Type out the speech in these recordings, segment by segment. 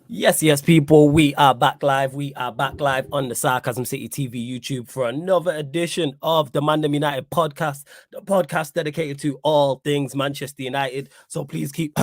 Yes, people, we are back live. We are back live on the Sarcasm City TV YouTube for another edition of the ManDem United podcast, the podcast dedicated to all things Manchester United. So please keep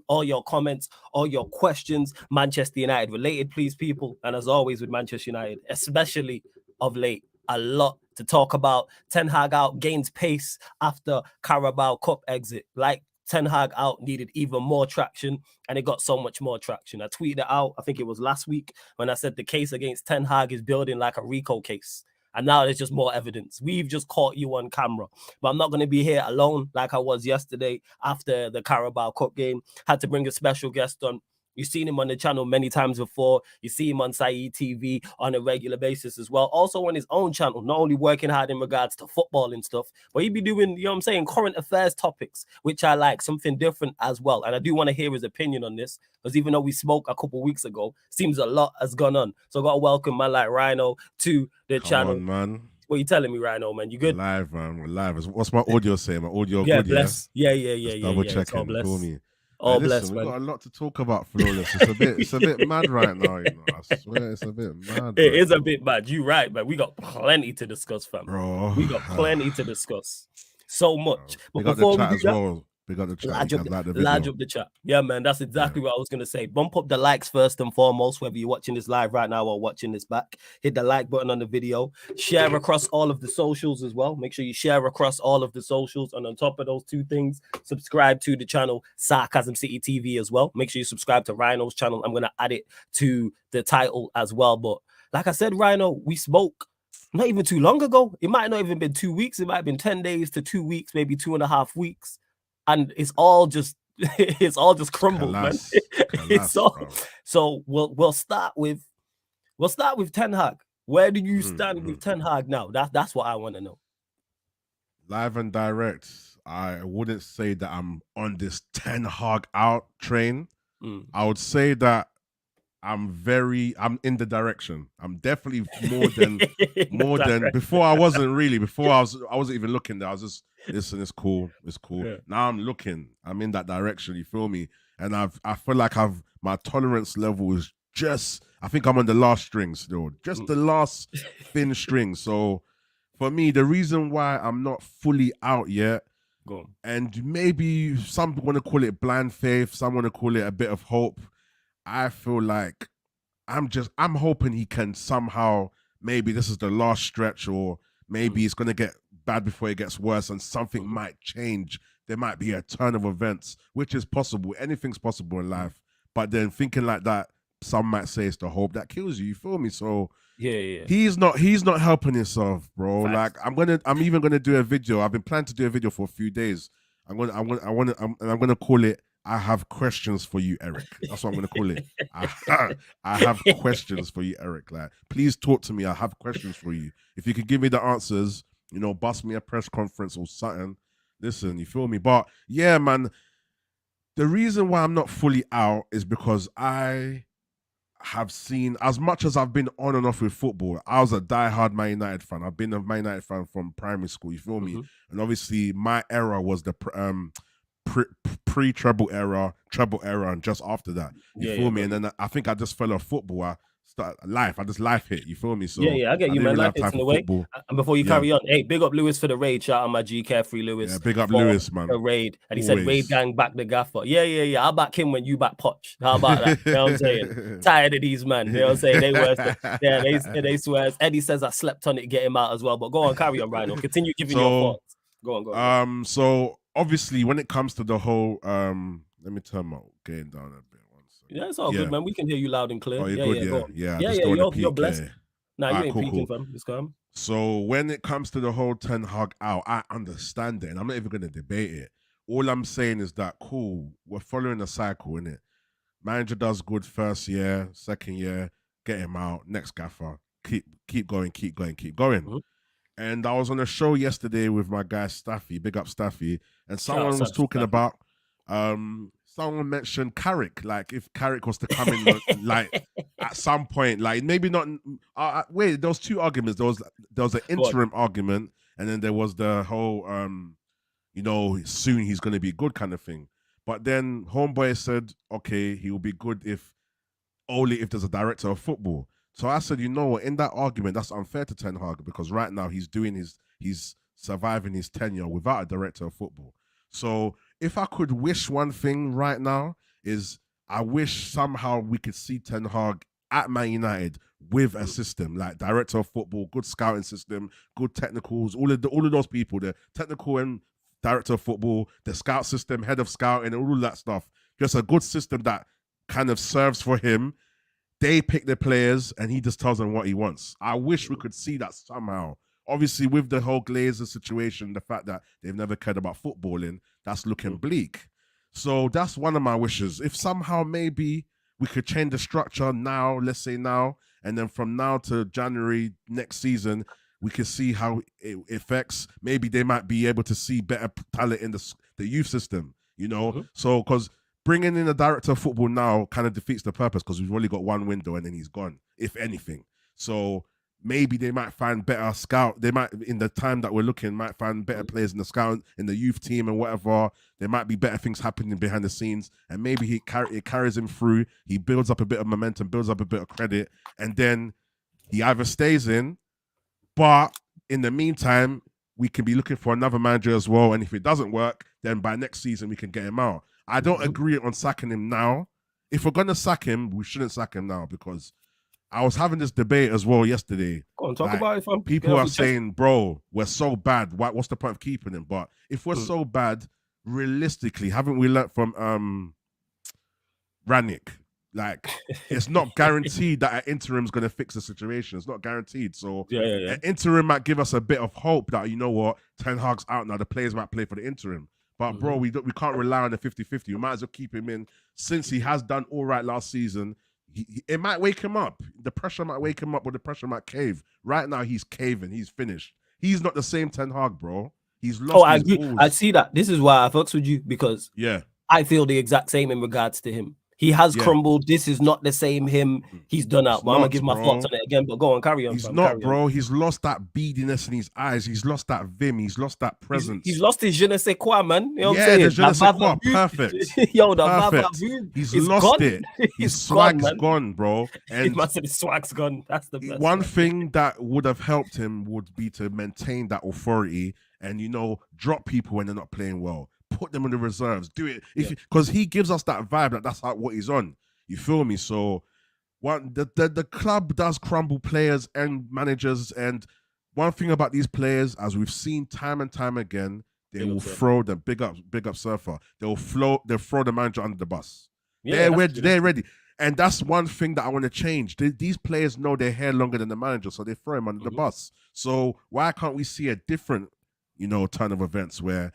all your comments, all your questions, Manchester United related, please, people. And as always with Manchester United, especially of late, a lot to talk about. Ten Hag out, gains pace after Carabao Cup exit. Like Ten Hag out needed even more traction, and it got so much more traction. I tweeted it out, I think it was last week, when I said the case against Ten Hag is building like a RICO case. And now there's just more evidence. We've just caught you on camera. But I'm not going to be here alone like I was yesterday after the Carabao Cup game. Had to bring a special guest on. You've seen him on the channel many times before. You see him on Saeed TV on a regular basis as well. Also on his own channel, not only working hard in regards to football and stuff, but he'd be doing, you know what I'm saying, current affairs topics, which I like, something different as well. And I do want to hear his opinion on this, because even though we spoke a couple weeks ago, seems a lot has gone on. So I got to welcome man like Rhino to the channel. On, man. What are you telling me, Rhino, man? You good? We're live, man. We're live. What's my audio saying? My audio Yeah, good, bless. Yeah. Just double checking. Feel me? All Listen, blessed, we've man. got a lot to talk about, Flawless. It's a bit mad right now, you know. I swear it's a bit mad. It is a bit mad. You right, man. We got plenty to discuss, fam. Bro. We got plenty to discuss. So much. We But got the before chat we do as that, well. We got the chat. large up the chat. Yeah, man. That's exactly what I was going to say. Bump up the likes first and foremost, whether you're watching this live right now or watching this back. Hit the like button on the video. Share across all of the socials as well. Make sure you share across all of the socials. And on top of those two things, subscribe to the channel Sarcasm City TV as well. Make sure you subscribe to Rhino's channel. I'm going to add it to the title as well. But like I said, Rhino, we spoke not even too long ago. It might not even been 2 weeks. It might have been 10 days to 2 weeks, maybe 2.5 weeks. And it's all just crumbled, man. So we'll start with Ten Hag. Where do you stand with Ten Hag now? That's what I want to know. Live and direct. I wouldn't say that I'm on this Ten Hag out train. I would say that I'm in the direction. I'm definitely more than before. I wasn't really. Before I wasn't even looking there. I was just, listen, it's cool. Yeah. Now I'm looking. I'm in that direction. You feel me? And I feel like my tolerance level is just, I think I'm on the last string still. Just the last thin string. So for me, the reason why I'm not fully out yet, and maybe some want to call it blind faith, some want to call it a bit of hope. I feel like I'm hoping he can somehow, maybe this is the last stretch, or maybe it's going to get bad before it gets worse and something might change. There might be a turn of events, which is possible. Anything's possible in life. But then thinking like that, some might say it's the hope that kills you. You feel me? So yeah. He's not helping himself, bro. Facts. Like I'm even gonna do a video. I've been planning to do a video for a few days. I'm gonna call it I have questions for you, Eric. That's what I'm going to call it. I have questions for you, Eric. Like, please talk to me. I have questions for you. If you could give me the answers, you know, bust me a press conference or something. Listen, you feel me? But yeah, man, the reason why I'm not fully out is because I have seen, as much as I've been on and off with football, I was a diehard Man United fan. I've been a Man United fan from primary school, you feel me? And obviously my era was the pre-treble era, treble era, and just after that, you feel me? And then I think I just fell off football. I just life hit, you feel me? So I get you, man. Life hits in the way. And before you carry on, hey, big up Lewis for the raid. Shout out my G Carefree Lewis. Yeah, big up Lewis, man. The raid. And he said, raid gang back the gaffer. Yeah. I'll back him when you back Poch. How about that? You know what I'm saying? Tired of these, man. You know what I'm saying? They worse. They swear. Eddie says I slept on it, get him out as well. But go on, carry on, Rhino. Continue giving your thoughts. Go on. So obviously when it comes to the whole let me turn my gain down a bit. Yeah, it's all good, man. We can hear you loud and clear. Oh, you're good, yeah. You're blessed. Nah, you ain't peaking, fam. Just come. So when it comes to the whole Ten Hag out, I understand it, and I'm not even going to debate it. All I'm saying is that, cool, we're following a cycle, innit? Manager does good first year, second year, get him out, next gaffer, keep going. And I was on a show yesterday with my guy Staffy, big up Staffy, and someone was talking about someone mentioned Carrick, like if Carrick was to come in like at some point, like maybe not. Wait, there was two arguments. There was an interim argument, and then there was the whole, soon he's going to be good kind of thing. But then Homeboy said, okay, he will be good if only if there's a director of football. So I said, you know what, in that argument, that's unfair to Ten Hag because right now he's surviving his tenure without a director of football. So if I could wish one thing right now is I wish somehow we could see Ten Hag at Man United with a system like director of football, good scouting system, good technicals, all of those people, the technical and director of football, the scout system, head of scouting, and all of that stuff. Just a good system that kind of serves for him. They pick the players and he just tells them what he wants. I wish we could see that somehow. Obviously, with the whole Glazer situation, the fact that they've never cared about footballing, that's looking bleak. So that's one of my wishes. If somehow maybe we could change the structure now, let's say now, and then from now to January next season, we can see how it affects. Maybe they might be able to see better talent in the youth system, you know? So, because bringing in a director of football now kind of defeats the purpose because we've only got one window and then he's gone, if anything. So maybe they might find better scout. They might, in the time that we're looking, might find better players in the scout, in the youth team and whatever. There might be better things happening behind the scenes. And maybe it carries him through. He builds up a bit of momentum, builds up a bit of credit. And then he either stays in, but in the meantime, we can be looking for another manager as well. And if it doesn't work, then by next season, we can get him out. I don't agree on sacking him now. If we're going to sack him, we shouldn't sack him now because I was having this debate as well yesterday. Go on, talk about it, fam. People are saying, bro, we're so bad. What's the point of keeping him? But if we're so bad, realistically, haven't we learnt from Ranić? Like, it's not guaranteed that an interim is going to fix the situation. It's not guaranteed. So an interim might give us a bit of hope that, you know what, Ten Hag's out now. The players might play for the interim. But, bro, we can't rely on the 50-50. We might as well keep him in. Since he has done all right last season, it might wake him up. The pressure might wake him up or the pressure might cave. Right now, he's caving. He's finished. He's not the same Ten Hag, bro. He's lost I his agree. balls. I see that. This is why I fucks with you because I feel the exact same in regards to him. He has crumbled. This is not the same him. He's done out. I'm going to give my thoughts on it again, but go on, carry on. He's not, bro. He's lost that beadiness in his eyes. He's lost that vim. He's lost that presence. He's lost his je ne sais quoi, man. You know what I'm saying? The je ne sais quoi. Perfect. Yo, the perfect. He's lost it. His swag's gone, bro. And his swag's gone. That's the best. One thing that would have helped him would be to maintain that authority and, you know, drop people when they're not playing well. Put them in the reserves. Do it because he gives us that vibe that that's what he's on. You feel me? So, the club does crumble players and managers. And one thing about these players, as we've seen time and time again, they will throw the big up Surfer. They'll throw the manager under the bus. They're ready. And that's one thing that I want to change. These players know their hair longer than the manager, so they throw him under the bus. So why can't we see a different, you know, turn of events where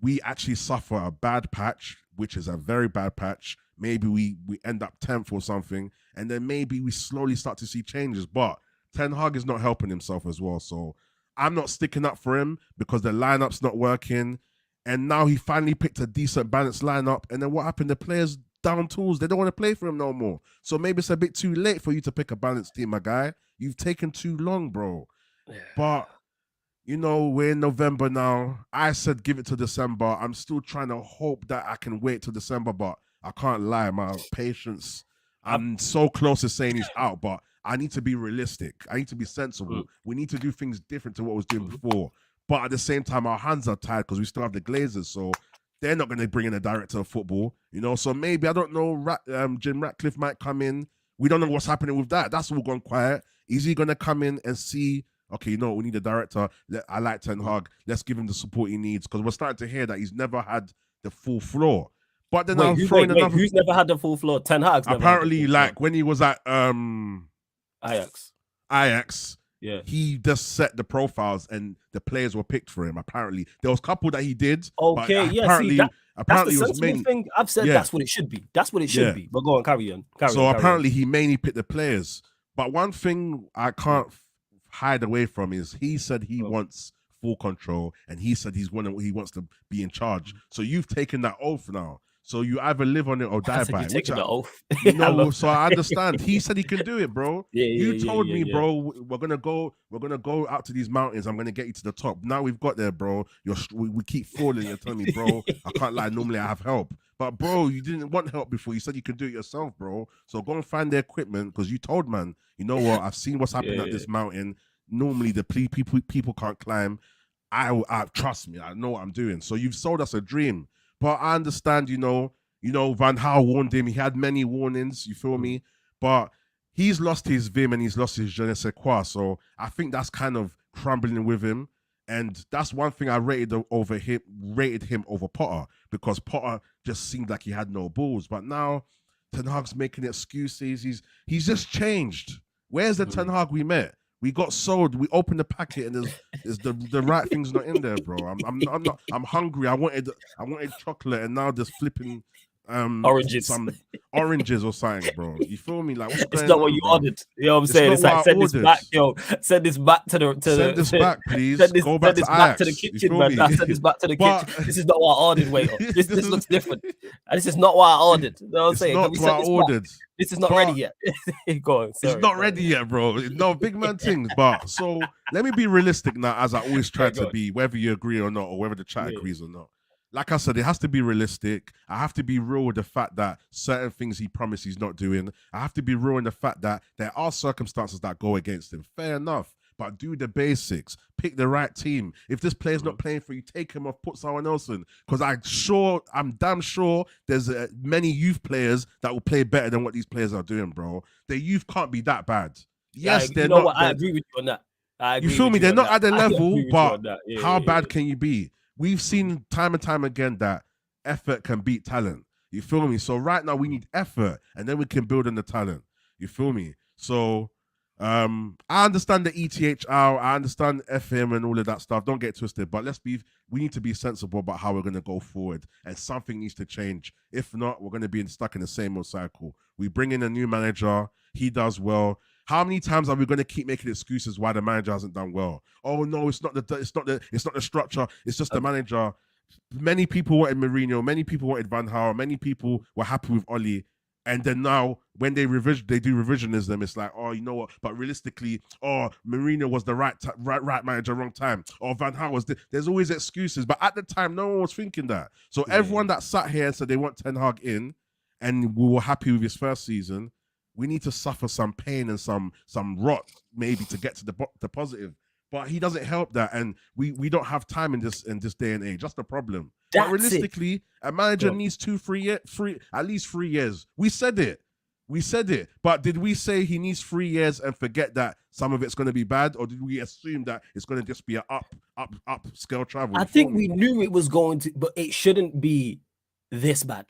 we actually suffer a bad patch, which is a very bad patch. Maybe we end up 10th or something, and then maybe we slowly start to see changes. But Ten Hag is not helping himself as well. So I'm not sticking up for him because the lineup's not working. And now he finally picked a decent balanced lineup. And then what happened? The players down tools. They don't want to play for him no more. So maybe it's a bit too late for you to pick a balanced team, my guy. You've taken too long, bro. Yeah. But you know, we're in November now. I said give it to December. I'm still trying to hope that I can wait till December, but I can't lie. My patience, I'm so close to saying he's out, but I need to be realistic. I need to be sensible. We need to do things different to what I was doing before. But at the same time, our hands are tied because we still have the Glazers, so they're not going to bring in a director of football, you know? So maybe, I don't know, Jim Ratcliffe might come in. We don't know what's happening with that. That's all gone quiet. Is he going to come in and see, okay, you know what, we need a director. I like Ten Hag. Let's give him the support he needs because we're starting to hear that he's never had the full floor. But then who's never had the full floor? Ten Hag. Apparently, like when he was at Ajax. Yeah, he just set the profiles and the players were picked for him. Apparently, there was a couple that he did. Okay, apparently, apparently, that's the sensible thing. I've said that's what it should be. That's what it should be. But go on, carry on. Apparently, he mainly picked the players. But one thing I can't hide away from is he said he wants full control, and he said he wants to be in charge. So you've taken that oath now. So you either live on it or die by it. Which the oath. So I understand. He said he can do it, bro. You told me, bro, we're gonna go out to these mountains. I'm gonna get you to the top. Now we've got there, bro. We keep falling. You're telling me, bro, I can't lie. Normally I have help. But bro, you didn't want help before. You said you can do it yourself, bro. So go and find the equipment, because you told man, you know what? I've seen what's happening at this mountain. Normally the people can't climb. I trust me. I know what I'm doing. So you've sold us a dream. But I understand, you know, Van Gaal warned him. He had many warnings, you feel me? But he's lost his vim and he's lost his je ne sais quoi. So I think that's kind of crumbling with him. And that's one thing I rated him over Potter, because Potter just seemed like he had no balls. But now Ten Hag's making excuses. He's just changed. Where's the Ten Hag we met? We got sold. We opened the packet and there's the right thing's not in there, bro. I'm hungry. I wanted chocolate, and now there's flipping oranges, some oranges or something, bro. You feel me? Like, what's going on? It's not what you ordered. You know what I'm saying? It's like, send this back, yo. Send this back to the. Send this back, please. Go back to the kitchen, man. Send this back to the kitchen. This is not what I ordered, waiter. This looks different. And this is not what I ordered. You know what I'm saying? Not what I ordered. This is not ready yet. Go on. Sorry, it's not ready yet, bro. No big man things. But so let me be realistic now, as I always try to be, whether you agree or not, or whether the chat agrees or not. Like I said, it has to be realistic. I have to be real with the fact that certain things he promised he's not doing. I have to be real in the fact that there are circumstances that go against him. Fair enough. But do the basics. Pick the right team. If this player's not playing for you, take him off, put someone else in. Because I'm damn sure there's many youth players that will play better than what these players are doing, bro. The youth can't be that bad. Yes, they're not. What? I agree with you on that. You feel me? They're not at the level, but how bad can you be? We've seen time and time again that effort can beat talent. You feel me? So right now we need effort, and then we can build on the talent. You feel me? So I understand the ETH out. I understand FM and all of that stuff. Don't get twisted. But we need to be sensible about how we're going to go forward, and something needs to change. If not, we're going to be stuck in the same old cycle. We bring in a new manager. He does well. How many times are we going to keep making excuses why the manager hasn't done well? Oh no, it's not the structure. It's just the manager. Many people wanted Mourinho. Many people wanted Van Gaal. Many people were happy with Oli. And then now, when they do revisionism, it's like, oh, you know what? But realistically, Mourinho was the right manager, wrong time. Or Van Gaal was. There's always excuses. But at the time, no one was thinking that. So everyone that sat here and said they want Ten Hag in, and we were happy with his first season, we need to suffer some pain and some rot maybe to get to the positive. But he doesn't help that, and we don't have time in this day and age. That's the problem. But realistically, a manager needs at least 3 years. We said it. But did we say he needs 3 years and forget that some of it's going to be bad, or did we assume that it's going to just be an up scale travel? I think we knew it was going to, but it shouldn't be this bad.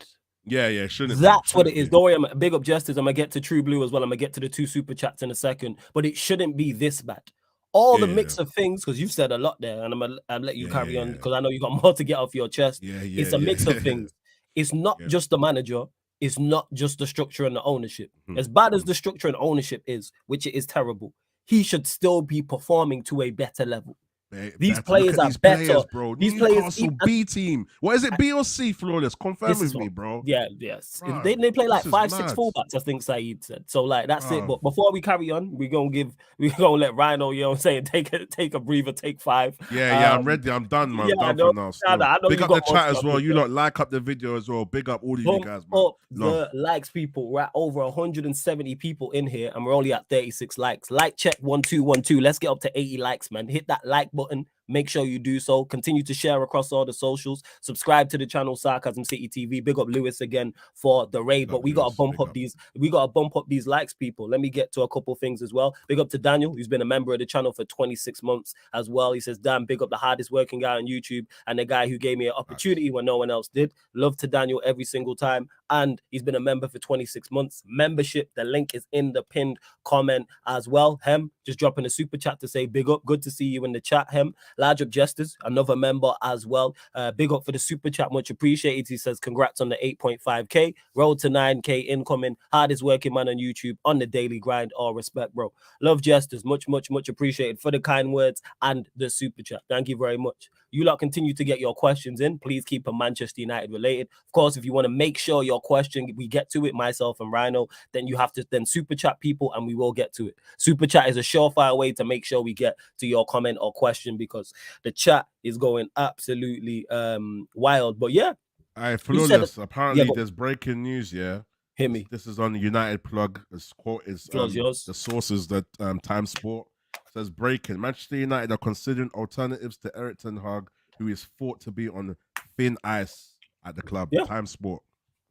Yeah, shouldn't. That's what it is. Don't worry, I'm big up Justice. I'm gonna get to True Blue as well. I'm gonna get to the 2 super chats in a second, but it shouldn't be this bad. All the mix of things, because you've said a lot there, and I'll let you carry on, because I know you got more to get off your chest. It's a mix of things. It's not just the manager. It's not just the structure and the ownership. As bad as the structure and ownership is, which it is terrible, he should still be performing to a better level. These players are better, bro. These players, B team. What is it, B or C? Flawless. Confirm with me, bro. Yeah, yes. Bro, they play like 5-6 fullbacks, I think Saeed said. So like that's it. But before we carry on, we're gonna let Rhino, you know what I'm saying, take a breather, take 5. Yeah, I'm ready. I'm done, man. I'm done for now. Big up the chat as well. You lot like up the video as well. Big up all of you guys, man. The likes, people. We're at over 170 people in here, and we're only at 36 likes. Like check 1212. Let's get up to 80 likes, man. Hit that like button. Make sure you do so. Continue to share across all the socials. Subscribe to the channel Sarcasm City TV. Big up Lewis again for the raid. But we gotta bump up these. We gotta bump up these likes, people. Let me get to a couple things as well. Big up to Daniel, who's been a member of the channel for 26 months as well. He says, "Damn, big up the hardest working guy on YouTube and the guy who gave me an opportunity when no one else did." Love to Daniel every single time. And he's been a member for 26 months. Membership, the link is in the pinned comment as well. Hem, just dropping a super chat to say big up. Good to see you in the chat, Hem. Large Up Jesters, another member as well. Big up for the super chat, much appreciated. He says, congrats on the 8.5K. Road to 9K incoming. Hardest working man on YouTube on the daily grind. All respect, bro. Love Jesters. Much appreciated for the kind words and the super chat. Thank you very much. You lot continue to get your questions in. Please keep them Manchester United related. Of course, if you want to make sure your question, we get to it, myself and Rhino, then you have to then super chat people and we will get to it. Super chat is a surefire way to make sure we get to your comment or question because the chat is going absolutely wild. But yeah. All right, Flawless. Apparently, there's breaking news, yeah. Hit me. This is on the United plug. It's quote is yours. The sources that Time Sport says breaking. Manchester United are considering alternatives to Erik ten Hag, who is thought to be on thin ice at the club. Yeah. Time Sport.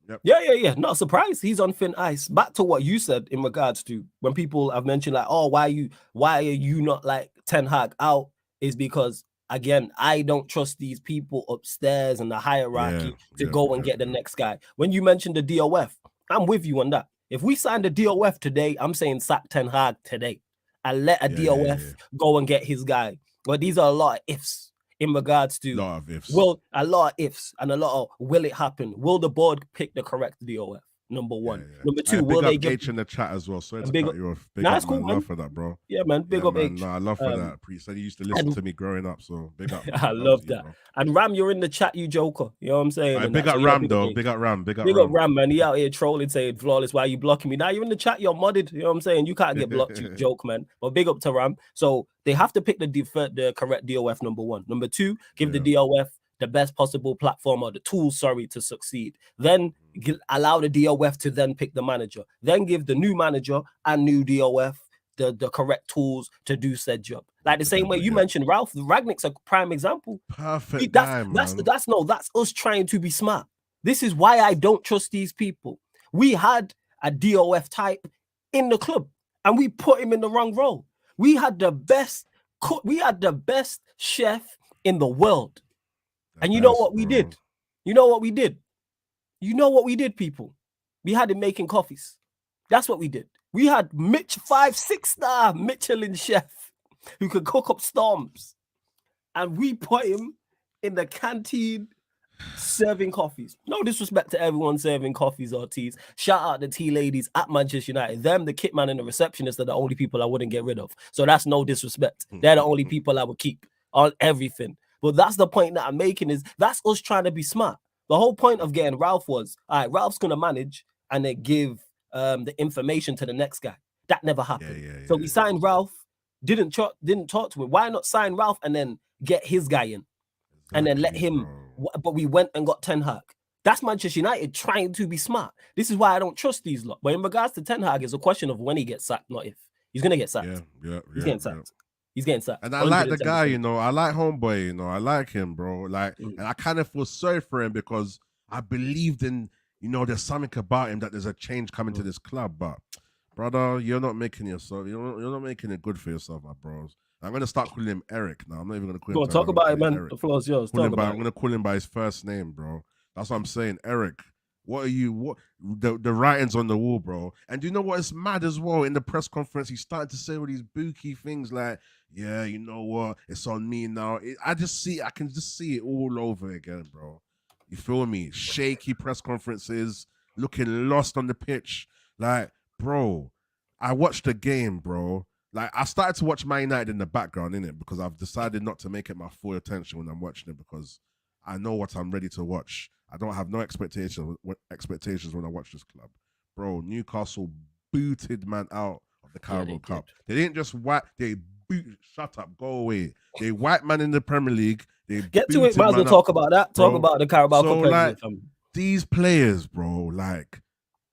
Yep. Yeah. Not surprised. He's on thin ice. Back to what you said in regards to when people have mentioned like, oh, why are you not like Ten Hag out? Is because again, I don't trust these people upstairs in the hierarchy to go and get the next guy. When you mentioned the DOF, I'm with you on that. If we sign the DOF today, I'm saying sack Ten Hag today and let a DOF go and get his guy. But these are a lot of ifs in regards to a lot of ifs. Well, a lot of ifs and a lot of will it happen? Will the board pick the correct DOF? Number one. Number two, will they give H in the chat as well? Sorry to cut you off. Big up, cool, man. Love for that, bro. Yeah, man. Big up, H. I love for that. He said he used to listen to me growing up, so big up. I love that. Bro. And Ram, you're in the chat, you joker. You know what I'm saying? Big up Ram, though. Big up Ram. Big up Ram, man. He out here trolling, saying, Flawless, why are you blocking me? Now you're in the chat, you're modded. You know what I'm saying? You can't get blocked, you joke, man. But big up to Ram. So they have to pick the correct DOF, number one. Number two, give the DOF the best possible platform or the tools, to succeed. Then allow the DOF to then pick the manager. Then give the new manager and new DOF the correct tools to do said job. Like the same way you mentioned, Ralph Ragnick's a prime example. Perfect. That's us trying to be smart. This is why I don't trust these people. We had a DOF type in the club and we put him in the wrong role. We had the best cook, we had the best chef in the world. And you know what we did? You know what we did? You know what we did, people? We had him making coffees. That's what we did. We had 5-6-star Michelin chef who could cook up storms. And we put him in the canteen serving coffees. No disrespect to everyone serving coffees or teas. Shout out the tea ladies at Manchester United. Them, the kit man and the receptionist are the only people I wouldn't get rid of. So that's no disrespect. They're the only people I would keep on everything. But that's the point that I'm making is that's us trying to be smart. The whole point of getting Ralph was, all right, Ralph's going to manage and then give the information to the next guy. That never happened. So we signed Ralph, didn't talk to him. Why not sign Ralph and then get his guy in? And then let him, but we went and got Ten Hag. That's Manchester United trying to be smart. This is why I don't trust these lot. But in regards to Ten Hag, it's a question of when he gets sacked, not if. He's going to get sacked. He's getting sacked. He's getting sacked. And I like the guy, I like Homeboy, I like him, bro. Like, and I kind of feel sorry for him because I believed in, there's something about him that there's a change coming to this club. But, brother, you're not making yourself, you're not making it good for yourself, my bros. I'm going to start calling him Eric now. I'm not even going to call him. Talk about it, man. Eric. The floor is yours. I'm going to call him by his first name, bro. That's what I'm saying. Eric, what are you? The writing's on the wall, bro. And do you know what is mad as well? In the press conference, he started to say all these booky things like, yeah, you know what? It's on me now. I can just see it all over again, bro. You feel me? Shaky press conferences, looking lost on the pitch. Like, bro, I watched the game, bro. Like, I started to watch Man United in the background, innit? Because I've decided not to make it my full attention when I'm watching it because I know what I'm ready to watch. I don't have no expectations when I watch this club. Bro, Newcastle booted man out of the Carabao Cup. They didn't just shut up, go away. They white man in the Premier League. They get to it, might as well talk about that. Talk about the Carabao Cup. Like, these players, bro, like,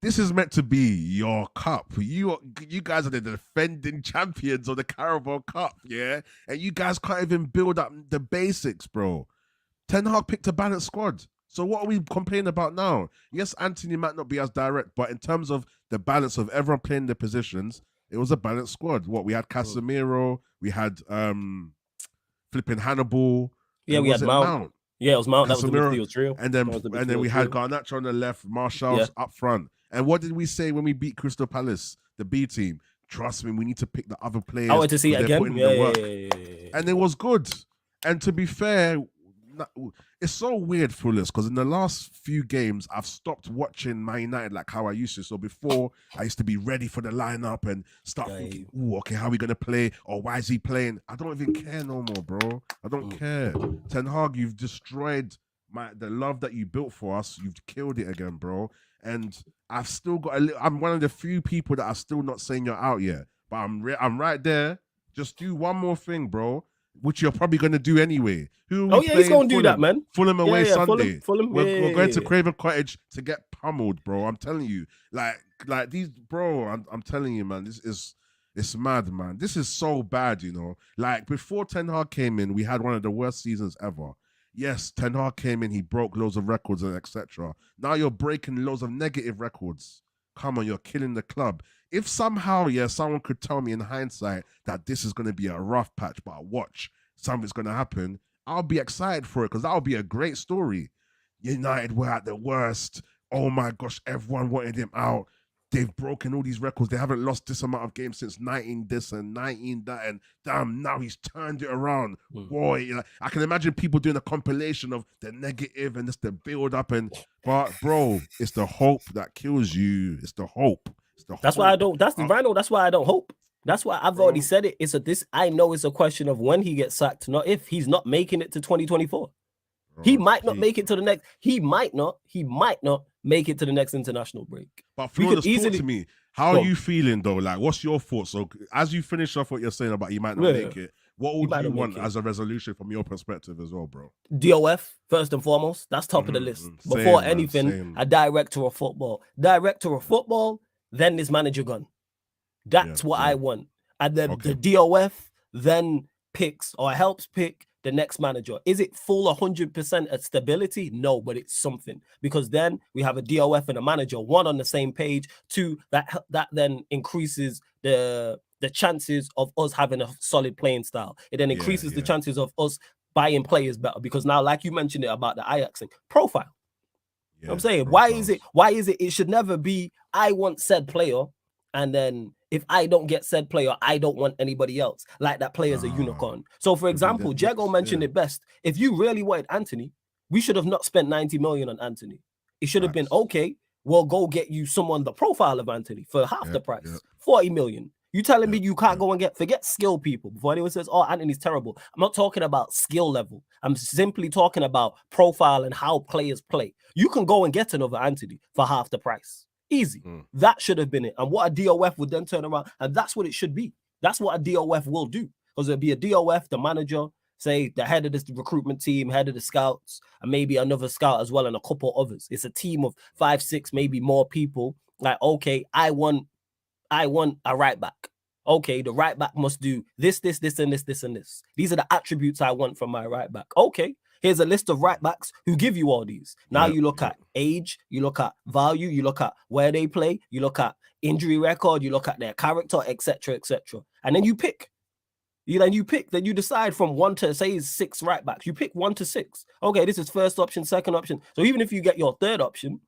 this is meant to be your cup. You guys are the defending champions of the Carabao Cup, yeah? And you guys can't even build up the basics, bro. Ten Hag picked a balanced squad. So what are we complaining about now? Yes, Anthony might not be as direct, but in terms of the balance of everyone playing their positions, it was a balanced squad. We had Casemiro, we had flipping Hannibal. Yeah, we had Mount. Yeah, it was Mount. Casemiro, that was the midfield trio. And then we had Garnacho on the left, Martial's up front. And what did we say when we beat Crystal Palace, the B team? Trust me, we need to pick the other players. I want to see it again. And it was good. And to be fair, it's so weird, Fullers, because in the last few games, I've stopped watching Man United like how I used to. So before, I used to be ready for the lineup and start thinking, "Ooh, okay, how are we gonna play? Or why is he playing?" I don't even care no more, bro. I don't care. Ten Hag, you've destroyed the love that you built for us. You've killed it again, bro. And I've still got I'm one of the few people that are still not saying you're out yet, but I'm right there. Just do one more thing, bro, which you're probably going to do anyway. Who are we playing? He's going to do that, man. Fulham away Sunday. Fulham. We're going to Craven Cottage to get pummeled, bro. I'm telling you, like these, bro. I'm telling you, man. It's mad, man. This is so bad, you know. Like before Ten Hag came in, we had one of the worst seasons ever. Yes, Ten Hag came in, he broke loads of records and etc. Now you're breaking loads of negative records. Come on, you're killing the club. If somehow, someone could tell me in hindsight that this is going to be a rough patch, but watch, something's going to happen, I'll be excited for it because that'll be a great story. United were at the worst. Oh my gosh, everyone wanted him out. They've broken all these records. They haven't lost this amount of games since 19 this and 19 that. And damn, now he's turned it around. Boy, I can imagine people doing a compilation of the negative and just the build up. But bro, it's the hope that kills you. It's the hope. That's why I don't. That's why I don't hope. That's why I've already said it. I know it's a question of when he gets sacked, not if. He's not making it to 2024. He might not make it to the next. He might not make it to the next international break. But Florida's talk to me. How are you feeling though? Like, what's your thoughts? So, as you finish off what you're saying about you might not make it, what would you want as a resolution from your perspective as well, bro? DOF first and foremost. That's top of the list. Before anything, a director of football. Then this manager gone. That's what I want. And then the DOF then picks or helps pick the next manager. Is it full 100% at stability? No, but it's something. Because then we have a DOF and a manager, one on the same page, two, that then increases the chances of us having a solid playing style. It then increases the chances of us buying players better. Because now, like you mentioned it about the Ajax thing, profile. You know what I'm saying? Profiles. Why is it should never be, I want said player, and then if I don't get said player, I don't want anybody else. Like that player's a unicorn. So, for example, Jago mentioned it best. If you really wanted Anthony, we should have not spent 90 million on Anthony. It should have been, okay, we'll go get you someone the profile of Anthony for half the price, 40 million. You telling me you can't go and forget skill people before anyone says, oh, Anthony's terrible. I'm not talking about skill level. I'm simply talking about profile and how players play. You can go and get another Anthony for half the price. Easy. That should have been it. And what a DOF would then turn around, and that's what it should be. That's what a DOF will do. Because it'll be a DOF, the manager, say the head of this recruitment team, head of the scouts, and maybe another scout as well, and a couple others. It's a team of 5, 6, maybe more people. Like, okay, I want a right back. Okay, the right back must do this, and this, and this. These are the attributes I want from my right back. Okay. Here's a list of right backs who give you all these. Now you look at age, you look at value, you look at where they play, you look at injury record, you look at their character, etc., etc. And then you pick. Then you decide from 1 to, say, 6 right backs. You pick 1 to 6. Okay, this is first option, second option. So even if you get your third option,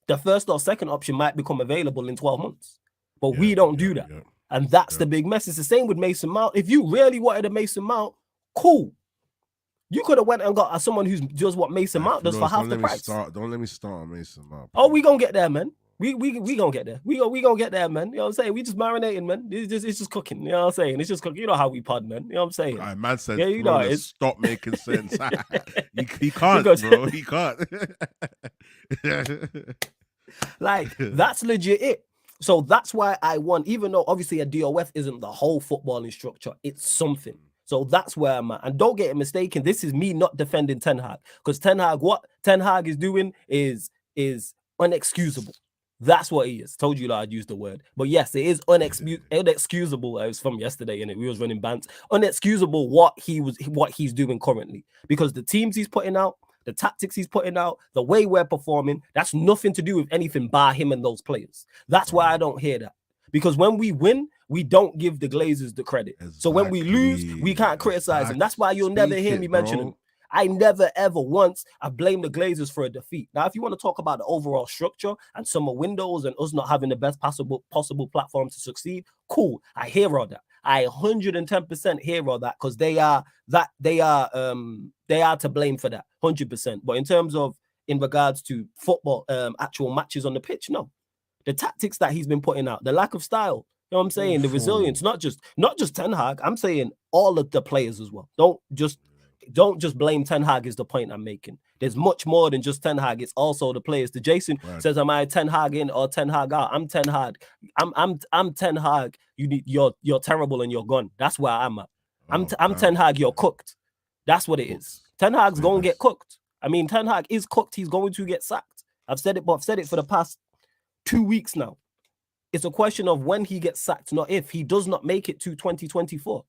the first or second option might become available in 12 months. But we don't do that. And that's the big mess. It's the same with Mason Mount. If you really wanted a Mason Mount, cool. You could have went and got someone who's does what Mason Mount does for half the price. Don't let me start on Mason Mount. Oh, we gonna get there, man. We gonna get there. We gonna get there, man. You know what I'm saying? We just marinating, man. It's just cooking. You know what I'm saying? It's just cooking. You know how we pod, man. You know what I'm saying? Right, man said, you know it's stop making sense. he can't, bro. He can't. Like, that's legit it. So that's why I want, even though obviously a DOF isn't the whole footballing structure, it's something. So that's where I'm at. And don't get it mistaken, this is me not defending Ten Hag. Because what Ten Hag is doing is unexcusable. That's what he is. Told you that I'd use the word. But yes, it is unexcusable. It was from yesterday, and we was running bants. Unexcusable what he's doing currently. Because the teams he's putting out, the tactics he's putting out, the way we're performing, that's nothing to do with anything bar him and those players. That's why I don't hear that. Because when we win, we don't give the Glazers the credit. Exactly. So when we lose, we can't criticize them. That's why you'll never hear me mention them. I never, ever once I blame the Glazers for a defeat. Now, if you want to talk about the overall structure and summer windows and us not having the best possible platform to succeed, cool. I hear all that. I 110% hear all that because they are to blame for that 100%. But in terms of in regards to football, actual matches on the pitch, no. The tactics that he's been putting out, the lack of style, you know what I'm saying? The resilience, not just Ten Hag. I'm saying all of the players as well. Don't just blame Ten Hag is the point I'm making. There's much more than just Ten Hag. It's also the players. The Jason says, "Am I Ten Hag in or Ten Hag out?" I'm Ten Hag. I'm Ten Hag. You're terrible and you're gone. That's where I'm at. I'm Ten Hag. You're cooked. That's what it is. Ten Hag's going to get cooked. I mean, Ten Hag is cooked. He's going to get sacked. I've said it, but I've said it for the past 2 weeks now. It's a question of when he gets sacked, not if. He does not make it to 2024.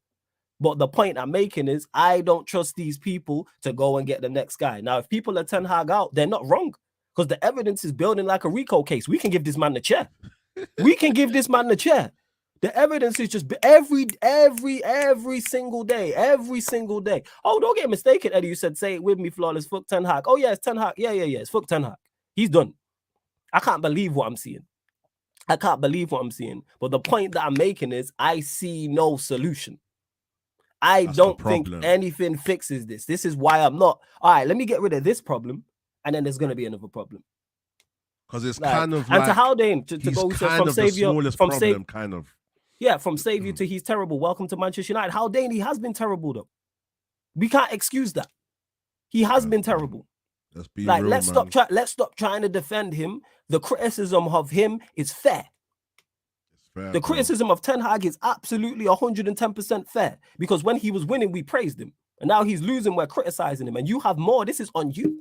But the point I'm making is I don't trust these people to go and get the next guy. Now, if people are Ten Hag out, they're not wrong because the evidence is building like a RICO case. We can give this man the chair. We can give this man the chair. The evidence is just every single day, every single day. Oh, don't get mistaken, Eddie. You said, say it with me, flawless. Fuck Ten Hag. Oh, yeah, it's Ten Hag. Yeah. It's fuck Ten Hag. He's done. I can't believe what I'm seeing. But the point that I'm making is I see no solution. I don't think anything fixes this. This is why I'm not. All right, let me get rid of this problem, and then there's going to be another problem. Because it's kind of and to Haldane to go from savior from problem, kind of. Yeah, from savior to he's terrible. Welcome to Manchester United. Haldane, he has been terrible though. We can't excuse that. He has been terrible. Let's be real, let's stop trying to defend him. The criticism of him is fair. The criticism of Ten Hag is absolutely 110% fair because when he was winning, we praised him. And now he's losing, we're criticizing him. And you have more. This is on you.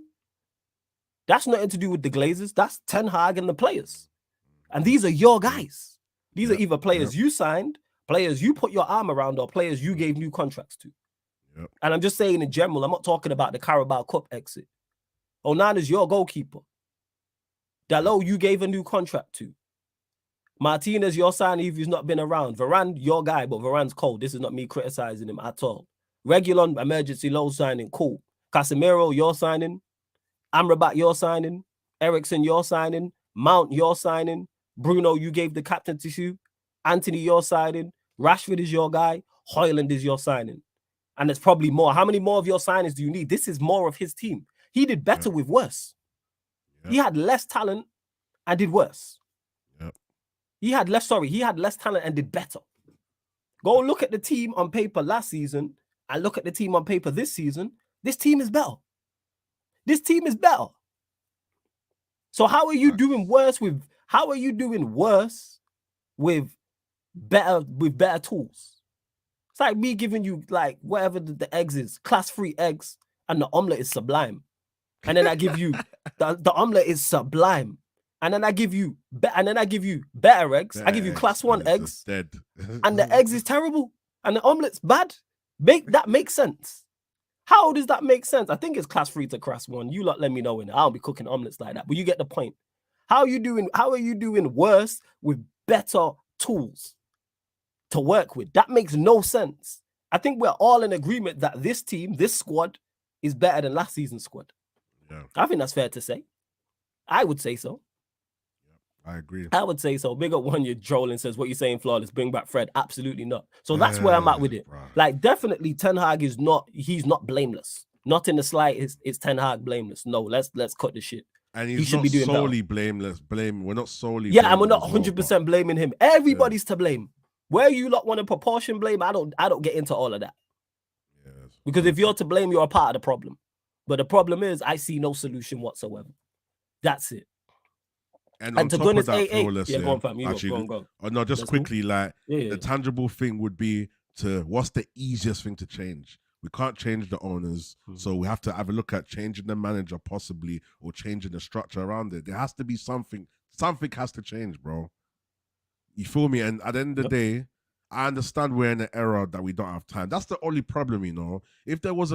That's nothing to do with the Glazers. That's Ten Hag and the players. And these are your guys. These are either players you signed, players you put your arm around, or players you gave new contracts to. And I'm just saying in general, I'm not talking about the Carabao Cup exit. Onana's your goalkeeper. Dalot, you gave a new contract to. Martinez, your signing if he's not been around. Varane, your guy, but Varane's cold. This is not me criticizing him at all. Reguilon, emergency loan signing, cool. Casemiro, your signing. Amrabat, your signing. Eriksen, your signing. Mount, your signing. Bruno, you gave the captaincy to. Anthony, your signing. Rashford is your guy. Højlund is your signing. And there's probably more. How many more of your signings do you need? This is more of his team. He did better with worse. He had less talent and did worse. He had less talent and did better. Go look at the team on paper last season and look at the team on paper this season. This team is better. So how are you doing worse with better tools? It's like me giving you like whatever the eggs is, class 3 eggs, and the omelet is sublime. And then I give you the omelet is sublime. And then I give you better eggs. I give you class 1 eggs. Dead. And the eggs is terrible. And the omelet's bad. That makes sense. How does that make sense? I think it's class 3 to class 1. You lot let me know in it. I don't be cooking omelets like that. But you get the point. How are you doing worse with better tools to work with? That makes no sense. I think we're all in agreement that this team, this squad, is better than last season's squad. Yeah. I think that's fair to say. I would say so. I agree. I would say so. Big up one, you're trolling, says, what you saying, flawless? Bring back Fred. Absolutely not. So that's where I'm at with it. Right. Like, definitely Ten Hag he's not blameless. Not in the slightest is Ten Hag blameless. No, let's cut the shit. And he should be doing solely blameless. We're not solely and we're not 100% blaming him. Everybody's to blame. Where you lot want to proportion blame, I don't get into all of that. Because if you're to blame, you're a part of the problem. But the problem is I see no solution whatsoever. That's it. And on top of that, flawless, go on, fam. Go. Oh, no, just quickly, cool. The tangible thing would be what's the easiest thing to change? We can't change the owners, so we have to have a look at changing the manager possibly, or changing the structure around it. There has to be something. Something has to change, bro. You feel me? And at the end of the day, I understand we're in an era that we don't have time. That's the only problem, you know. If there was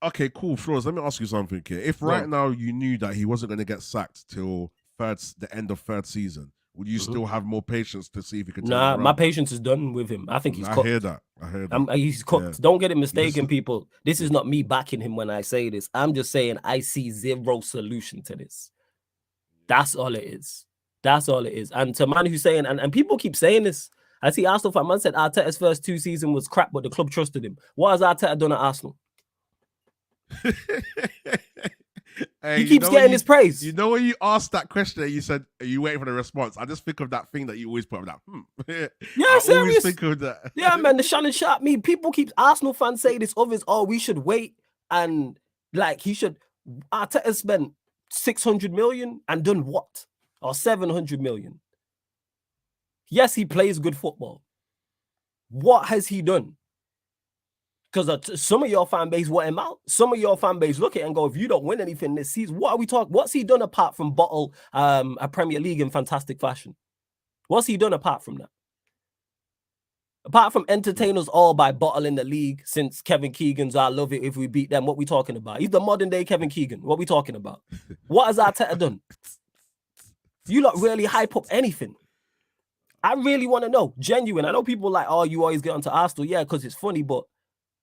okay, cool, Flores, let me ask you something here. If right now you knew that he wasn't going to get sacked till the end of third season, would you still have more patience to see if he can? Nah, my patience is done with him. I think he's cooked. I hear that. He's cooked. Yeah. Don't get it mistaken, people. This is not me backing him when I say this. I'm just saying I see zero solution to this. That's all it is. And to man who's saying, and people keep saying this, I see Arsenal fan man said Arteta's first 2 seasons was crap, but the club trusted him. What has Arteta done at Arsenal? Hey, he keeps getting his praise. You know when you asked that question and you said, are you waiting for the response? I just think of that thing that you always put up that. Yeah, I serious. always think of that. Yeah, man, the Shannon Sharp me. People keep Arsenal fans say this, others, oh, we should wait and like he should. Arteta spent 600 million and done what? Or 700 million. Yes, he plays good football. What has he done? Because some of your fan base want him out. Some of your fan base look at it and go, if you don't win anything this season, what are we talking? What's he done apart from bottle a Premier League in fantastic fashion? What's he done apart from that? Apart from entertain us all by bottling the league since Kevin Keegan's I love it if we beat them, what we talking about? He's the modern day Kevin Keegan. What we talking about? What has Arteta done? You lot really hype up anything. I really want to know. Genuine. I know people like, oh, you always get onto Arsenal. Yeah, because it's funny, but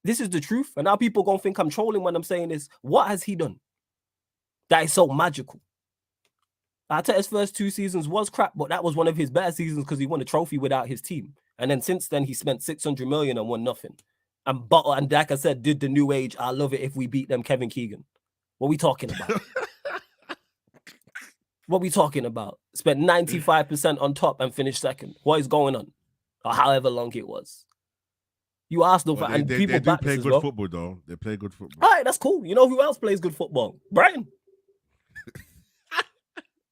this is the truth. And now people going to think I'm trolling when I'm saying this. What has he done that is so magical? Arteta's first 2 seasons was crap, but that was one of his better seasons because he won a trophy without his team. And then since then, he spent 600 million and won nothing. And like I said, did the new age, I love it if we beat them, Kevin Keegan. What are we talking about? What are we talking about? Spent 95% on top and finished second. What is going on? Or however long it was. You Arsenal fan, and people do play good football, though. They play good football. All right, that's cool. You know who else plays good football? Brighton.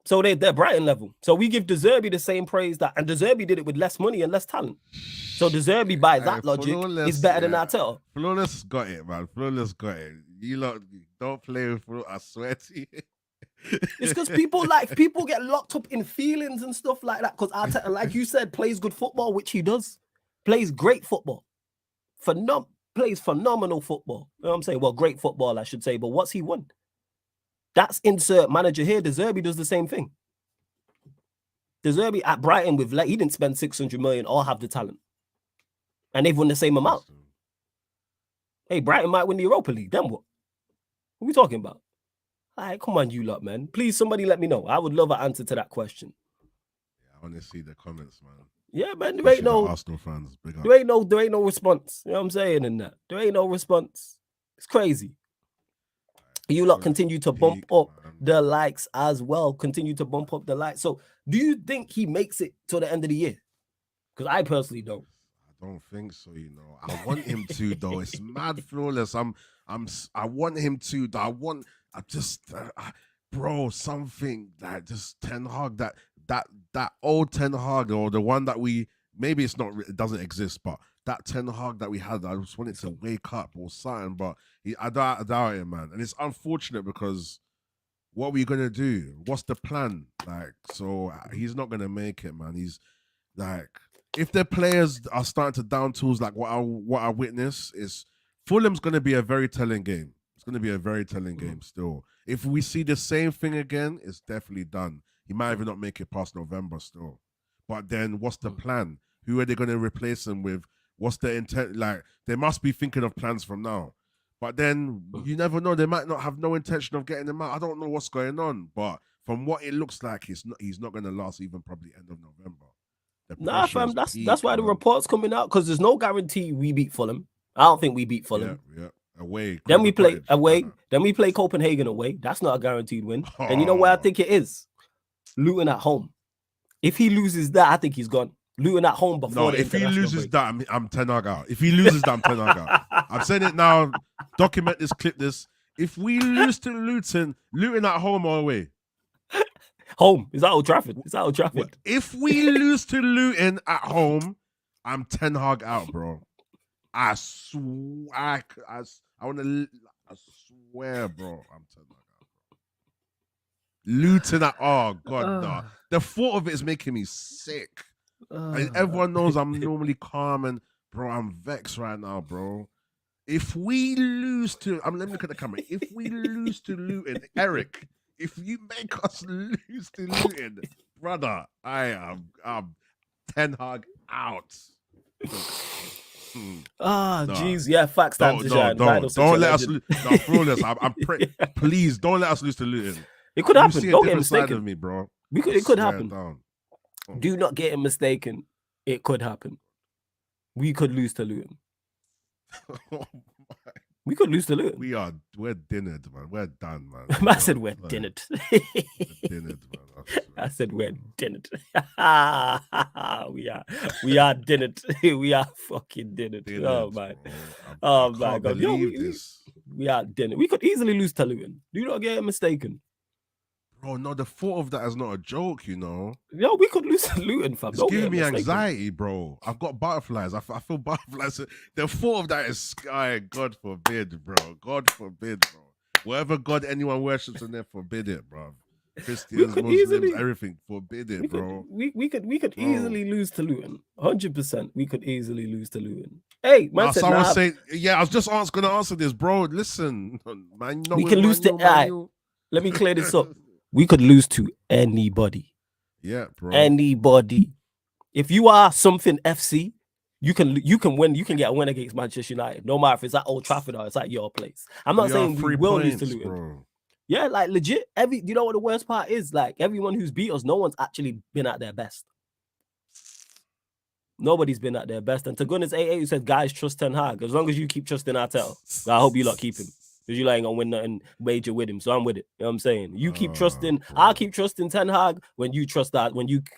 So they're Brighton level. So we give De Zerbi the same praise that, and De Zerbi did it with less money and less talent. So De Zerbi, by that logic, is better than Arteta. Flawless got it, man. Flawless got it. You lot don't play with Flawless, I swear to you. It's because people get locked up in feelings and stuff like that. Because Arteta, like you said, plays good football, which he does. Plays great football. Plays phenomenal football. You know what I'm saying? Well, great football, I should say. But what's he won? That's insert manager here. De Zerbi does the same thing. De Zerbi at Brighton he didn't spend 600 million or have the talent. And they've won the same amount. Hey, Brighton might win the Europa League. Then what? What are we talking about? All right, come on, you lot, man. Please, somebody let me know. I would love an answer to that question. Yeah, I want to see the comments, man. Yeah, man. There ain't no Arsenal fans. There ain't no response. You know what I'm saying in that? There ain't no response. It's crazy. You lot continue to bump up the likes as well. Continue to bump up the likes. So, do you think he makes it to the end of the year? Because I personally don't. I don't think so. You know, I want him to though. It's mad Flawless. I want him to. Bro, something that just Ten Hag, that old Ten Hag, or the one that maybe it doesn't exist, but that Ten Hag that we had, I just wanted to wake up or something, but I doubt it, man. And it's unfortunate because what were you gonna do? What's the plan? Like, so he's not gonna make it, man. He's like, if the players are starting to down tools, like what I witness is Fulham's gonna be a very telling game. It's gonna be a very telling game still. If we see the same thing again, it's definitely done. He might even not make it past November still. But then what's the plan? Who are they going to replace him with? What's the intent? Like, they must be thinking of plans from now. But then you never know. They might not have no intention of getting him out. I don't know what's going on. But from what it looks like, he's not going to last even probably end of November. Nah, fam, that's why the report's coming out, because there's no guarantee we beat Fulham. I don't think we beat Fulham. Yeah. Away. Then we play away. Then we play Copenhagen away. That's not a guaranteed win. Oh. And you know where I think it is? Luton at home. If he loses that, I think he's gone. Luton at home before. No, if he loses that, I'm Ten Hag out. If he loses that, I'm Ten Hag out. I'm saying it now. Document this, clip this. If we lose to Luton at home or away? Home. Is that Old Trafford? Is that Old Trafford? If we lose to Luton at home, I'm Ten Hag out, bro. I swear, I swear, bro, I'm Ten Hag out, bro. Luton at, oh God, no. The thought of it is making me sick. And everyone knows I'm normally calm, and bro, I'm vexed right now, bro. If we lose to, let me look at the camera. If we lose to Luton, Eric, if you make us lose to Luton, brother, I'm Ten Hag out. Jeez, yeah, facts. Don't let us lose. No, Flawless. I'm praying. Yeah. Please don't let us lose to Luton. It could happen. Don't get mistaken, of me, bro. It could happen. Do not get it mistaken. It could happen. We could lose to Luton. Oh We could lose to Luton. We're dinnered, man. We're done, man. I said we're dinnered. Dinnered, man. I said we're dinnered. we are dinnered. We are fucking dinnered. Oh my, oh my God! Yo, we are dinnered. We could easily lose to Luton. Do not get mistaken. Bro, no, the thought of that is not a joke, you know. Yo, we could lose to Luton, fam. It's giving me anxiety, bro. I've got butterflies. I feel butterflies. The thought of that is sky. God forbid, bro. God forbid, bro. Whatever God anyone worships in there, forbid it, bro. Christians, Muslims, everything, forbid it, bro. We could easily lose to Luton. 100%. We could easily lose to Luton. Hey, man, someone say, yeah, I was just going to answer this, bro. Listen, man, we can lose to. Let me clear this up. We could lose to anybody. Yeah, bro. Anybody. If you are something FC, you can win. You can get a win against Manchester United, no matter if it's at Old Trafford or it's at your place. I'm not saying we will lose to Luton. Bro. Yeah, like legit. You know what the worst part is? Like everyone who's beat us, no one's actually been at their best. Nobody's been at their best. And to goodness, AA who said, guys, trust Ten Hag. As long as you keep trusting Arteta, I hope you lot keep him. Because you ain't gonna win nothing major with him. So I'm with it. You know what I'm saying? You keep trusting, I'll keep trusting Ten Hag when you trust that,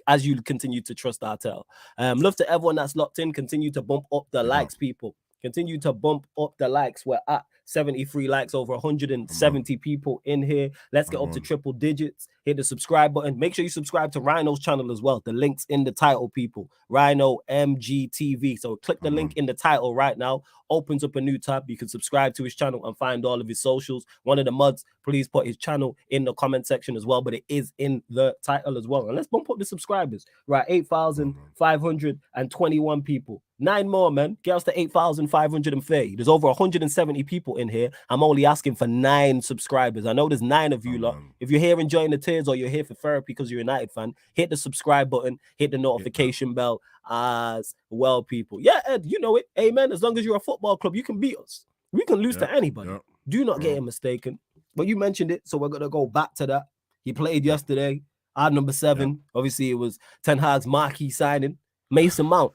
as you continue to trust Arteta. Love to everyone that's locked in. Continue to bump up the likes, people. Continue to bump up the likes. We're at 73 likes, over 170 people in here. Let's get up to triple digits. Hit the subscribe button. Make sure you subscribe to Rhino's channel as well. The link's in the title, people. Rhino MGTV. So click the link in the title right now. Opens up a new tab. You can subscribe to his channel and find all of his socials. One of the mods, please put his channel in the comment section as well, but it is in the title as well. And let's bump up the subscribers. Right, 8,521 people. 9 more, man. Get us to 8,530. There's over 170 people in here. I'm only asking for 9 subscribers. I know there's 9 of you lot. If you're here enjoying the tears or you're here for therapy because you're a United fan, hit the subscribe button, hit the notification bell as well, people. Yeah, Ed, you know it. Amen. As long as you're a football club, you can beat us. We can lose to anybody. Do not get it mistaken. But you mentioned it, so we're going to go back to that. He played yesterday. Our number 7. Obviously, it was Ten Hag's marquee signing. Mason Mount.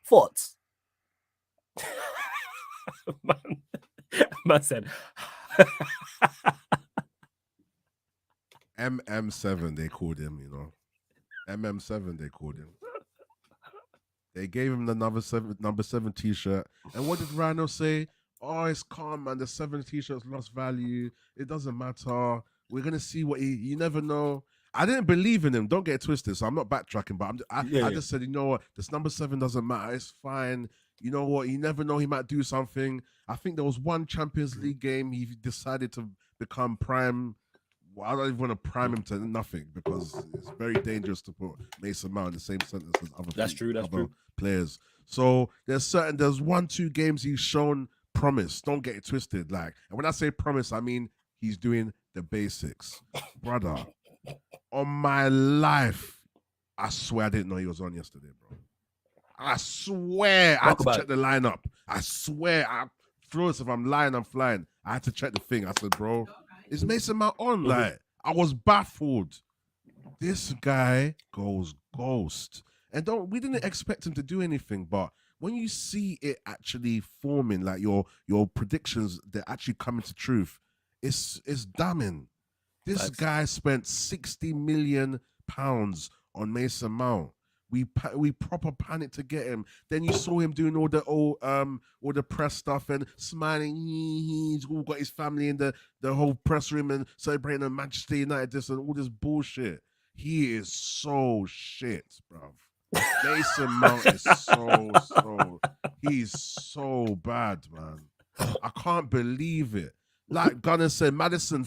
Thoughts? Man said MM7 they called him, you know. MM7 they called him. They gave him the number 7 t-shirt. And what did Rhino say? Oh, it's calm, man. The 7 t-shirts lost value. It doesn't matter. We're gonna see what you never know. I didn't believe in him. Don't get it twisted. So I'm not backtracking, but I just said, you know what? This number 7 doesn't matter. It's fine. You know what? You never know. He might do something. I think there was one Champions League game he decided to become prime. Well, I don't even want to prime him to nothing because it's very dangerous to put Mason Mount in the same sentence as other players. So there's 1-2 games he's shown promise. Don't get it twisted. And when I say promise, I mean he's doing the basics, brother. On my life, I swear I didn't know he was on yesterday, bro. I swear I had to check the lineup. I swear, Flawless, if I'm lying, I'm flying. I had to check the thing. I said, bro, is Mason Mount on? I was baffled. This guy goes ghost. And we didn't expect him to do anything, but when you see it actually forming, like your predictions, they're actually coming to truth, it's damning. This guy spent £60 million on Mason Mount. We proper panicked to get him. Then you saw him doing all the press stuff and smiling. He's all got his family in the whole press room and celebrating the Manchester United this and all this bullshit. He is so shit, bruv. Mason Mount is he's so bad, man. I can't believe it. Like Gunnar said, Maddison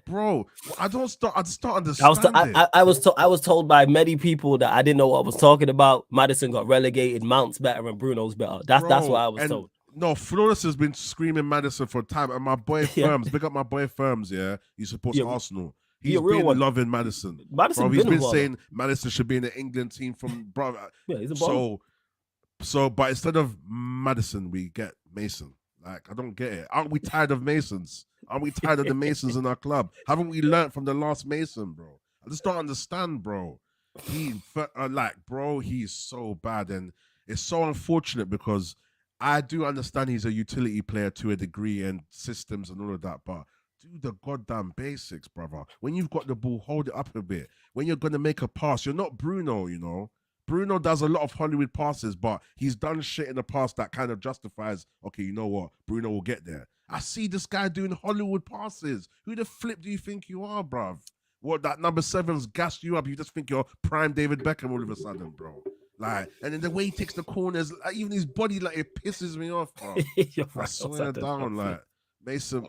bro. I start understanding. I was told by many people that I didn't know what I was talking about. Maddison got relegated. Mount's better and Bruno's better. That's what I was told. No, Flawless has been screaming Maddison for time. And my boy Firms, big up my boy Firms. Yeah, he supports Arsenal. He's been loving Maddison. He's been saying Maddison should be in the England team from brother. Yeah, he's a baller. So, but instead of Maddison, we get Mason. I don't get it. Aren't we tired of Masons? Aren't we tired of the Masons in our club? Haven't we learnt from the last Mason, bro? I just don't understand, bro. Bro, he's so bad, and it's so unfortunate because I do understand he's a utility player to a degree and systems and all of that, but do the goddamn basics, brother. When you've got the ball, hold it up a bit. When you're gonna make a pass, you're not Bruno, you know. Bruno does a lot of Hollywood passes, but he's done shit in the past that kind of justifies, okay, you know what, Bruno will get there. I see this guy doing Hollywood passes. Who the flip do you think you are, bruv? What, that number 7's gassed you up? You just think you're prime David Beckham all of a sudden, bro. Like, and then the way he takes the corners, like, even his body, like, it pisses me off, bro. I swear down, like, Mason,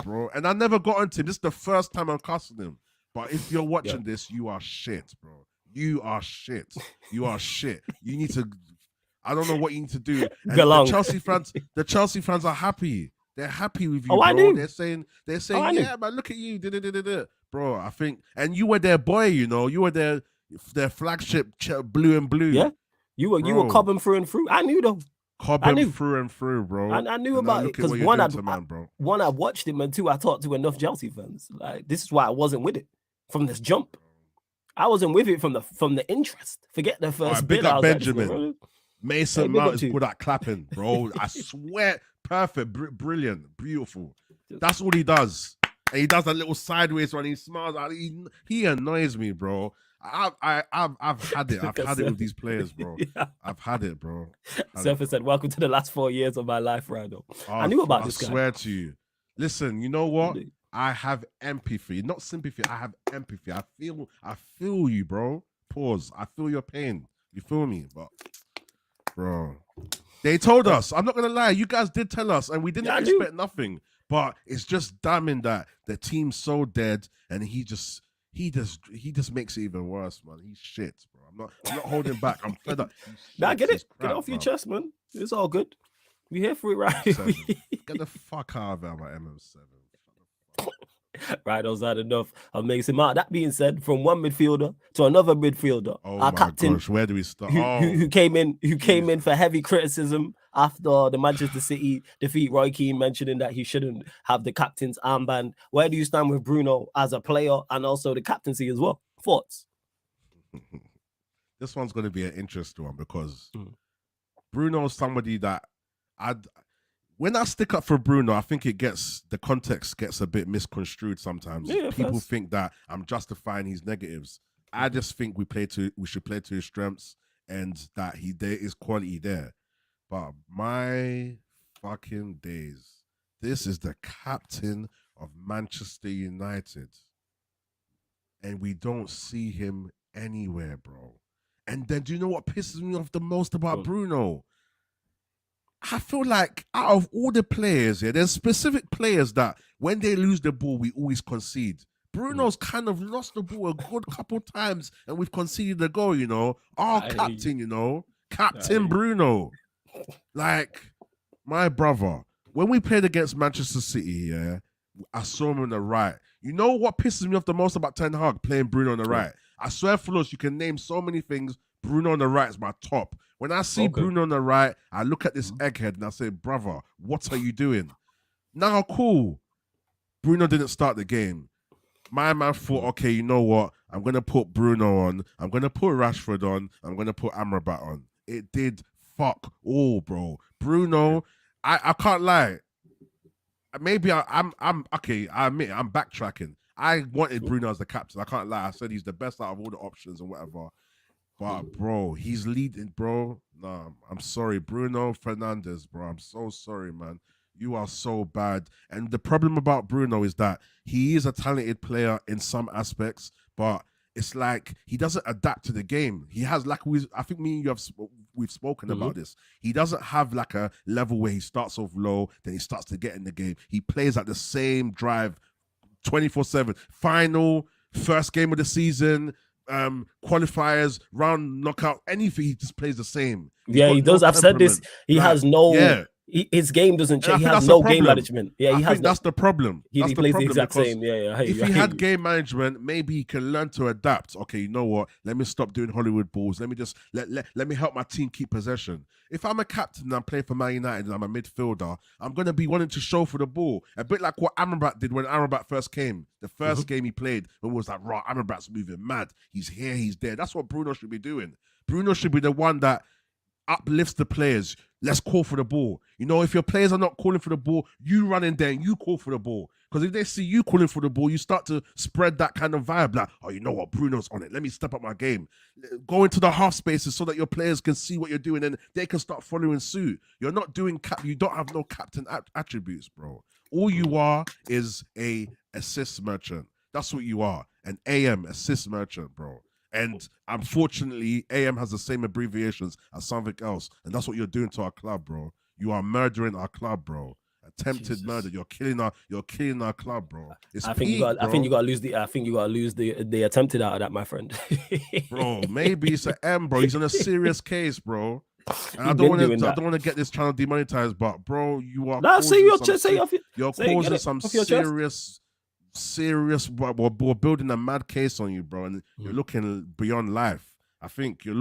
bro. And I never got into him. This is the first time I'm cussing him. But if you're watching this, you are shit, bro. You are shit. You are shit. You need to, I don't know what you need to do. And the Chelsea fans are happy. They're happy with you, bro. I do. They're saying, yeah, man, look at you. Bro, I think, and you were their boy, you know. You were their flagship blue and blue. Yeah. You were cobbing through and through. I knew though. Cobbing through and through, bro. I knew about it because one, I watched him, and two, I talked to enough Chelsea fans. Like, this is why I wasn't with it from this jump. I wasn't with it from the interest. Forget the first bit. Big up Benjamin. Mason Mount is good at clapping, bro. I swear, perfect, brilliant, beautiful. That's all he does. And he does that little sideways one. He smiles. He annoys me, bro. I've had it. I've had it with these players, bro. Yeah. I've had it, bro. Surfer said, "Welcome to the last 4 years of my life, Rando." I knew about this guy. I swear to you. Listen, you know what? I have empathy, not sympathy. I have empathy. I feel you, bro. Pause. I feel your pain. You feel me? But, bro, they told us. I'm not gonna lie. You guys did tell us, and we didn't expect nothing. But it's just damning that the team's so dead, and he just makes it even worse, man. He's shit, bro. I'm not holding back. I'm fed up. Nah, get it. Get off your chest, man. It's all good. We here for it, right? Get the fuck out of there, my MM7. Right, those are enough of Mason Mount. That being said, from one midfielder to another midfielder, our captain, gosh, where do we start? Who came in for heavy criticism after the Manchester City defeat. Roy Keane mentioning that he shouldn't have the captain's armband. Where do you stand with Bruno as a player and also the captaincy as well? Thoughts? This one's going to be an interesting one because Bruno is somebody that when I stick up for Bruno, I think the context gets a bit misconstrued sometimes. Yeah, people think that I'm justifying his negatives. I just think we should play to his strengths and that there is quality there. But my fucking days, this is the captain of Manchester United. And we don't see him anywhere, bro. And then do you know what pisses me off the most about Bruno? I feel like out of all the players here, there's specific players that when they lose the ball, we always concede. Bruno's kind of lost the ball a good couple times and we've conceded a goal, you know. Captain, you know. Captain Bruno. Like, my brother, when we played against Manchester City, yeah, I saw him on the right. You know what pisses me off the most about Ten Hag playing Bruno on the right? I swear for us, you can name so many things. Bruno on the right is my top. When I see Bruno on the right, I look at this egghead and I say, brother, what are you doing? Now, cool. Bruno didn't start the game. My man thought, okay, you know what? I'm going to put Bruno on. I'm going to put Rashford on. I'm going to put Amrabat on. It did fuck all, bro. Bruno, I can't lie. Maybe I'm okay. I admit I'm backtracking. I wanted Bruno as the captain. I can't lie. I said he's the best out of all the options and whatever. But, bro, he's leading, bro. Nah, I'm sorry. Bruno Fernandes, bro. I'm so sorry, man. You are so bad. And the problem about Bruno is that he is a talented player in some aspects, but it's like he doesn't adapt to the game. He has, like, I think me and you we've spoken about this. He doesn't have, like, a level where he starts off low, then he starts to get in the game. He plays at the same drive 24/7. Final, first game of the season, qualifiers, round knockout, anything, he just plays the same. He does. I've said this. He has no his game doesn't change. He think has that's no the game problem. management. Yeah, I he think that's the problem. He That's the plays the problem exact because same. Yeah. if he had game management, maybe he can learn to adapt. Okay, you know what? Let me stop doing Hollywood balls. Let me just let me help my team keep possession. If I'm a captain and I'm playing for Man United and I'm a midfielder, I'm gonna be wanting to show for the ball. A bit like what Amrabat did when Amrabat first came. The first game he played, when it was like, right, Amrabat's moving mad. He's here, he's there. That's what Bruno should be doing. Bruno should be the one that uplifts the players. Let's call for the ball. You know, if your players are not calling for the ball, you run in there and you call for the ball. Because if they see you calling for the ball, you start to spread that kind of vibe. Like, oh, you know what? Bruno's on it. Let me step up my game. Go into the half spaces so that your players can see what you're doing and they can start following suit. You're not doing you don't have no captain attributes, bro. All you are is a assist merchant. That's what you are. An AM, assist merchant, bro. And unfortunately, AM has the same abbreviations as something else. And that's what you're doing to our club, bro. You are murdering our club, bro. Attempted murder. You're killing our club, bro. I think you gotta lose the attempted out of that, my friend. Bro, maybe it's an M, bro. He's on a serious case, bro. And I don't want to get this channel demonetized, but bro, you are causing some serious, we're building a mad case on you, bro, and you're looking beyond life. I think you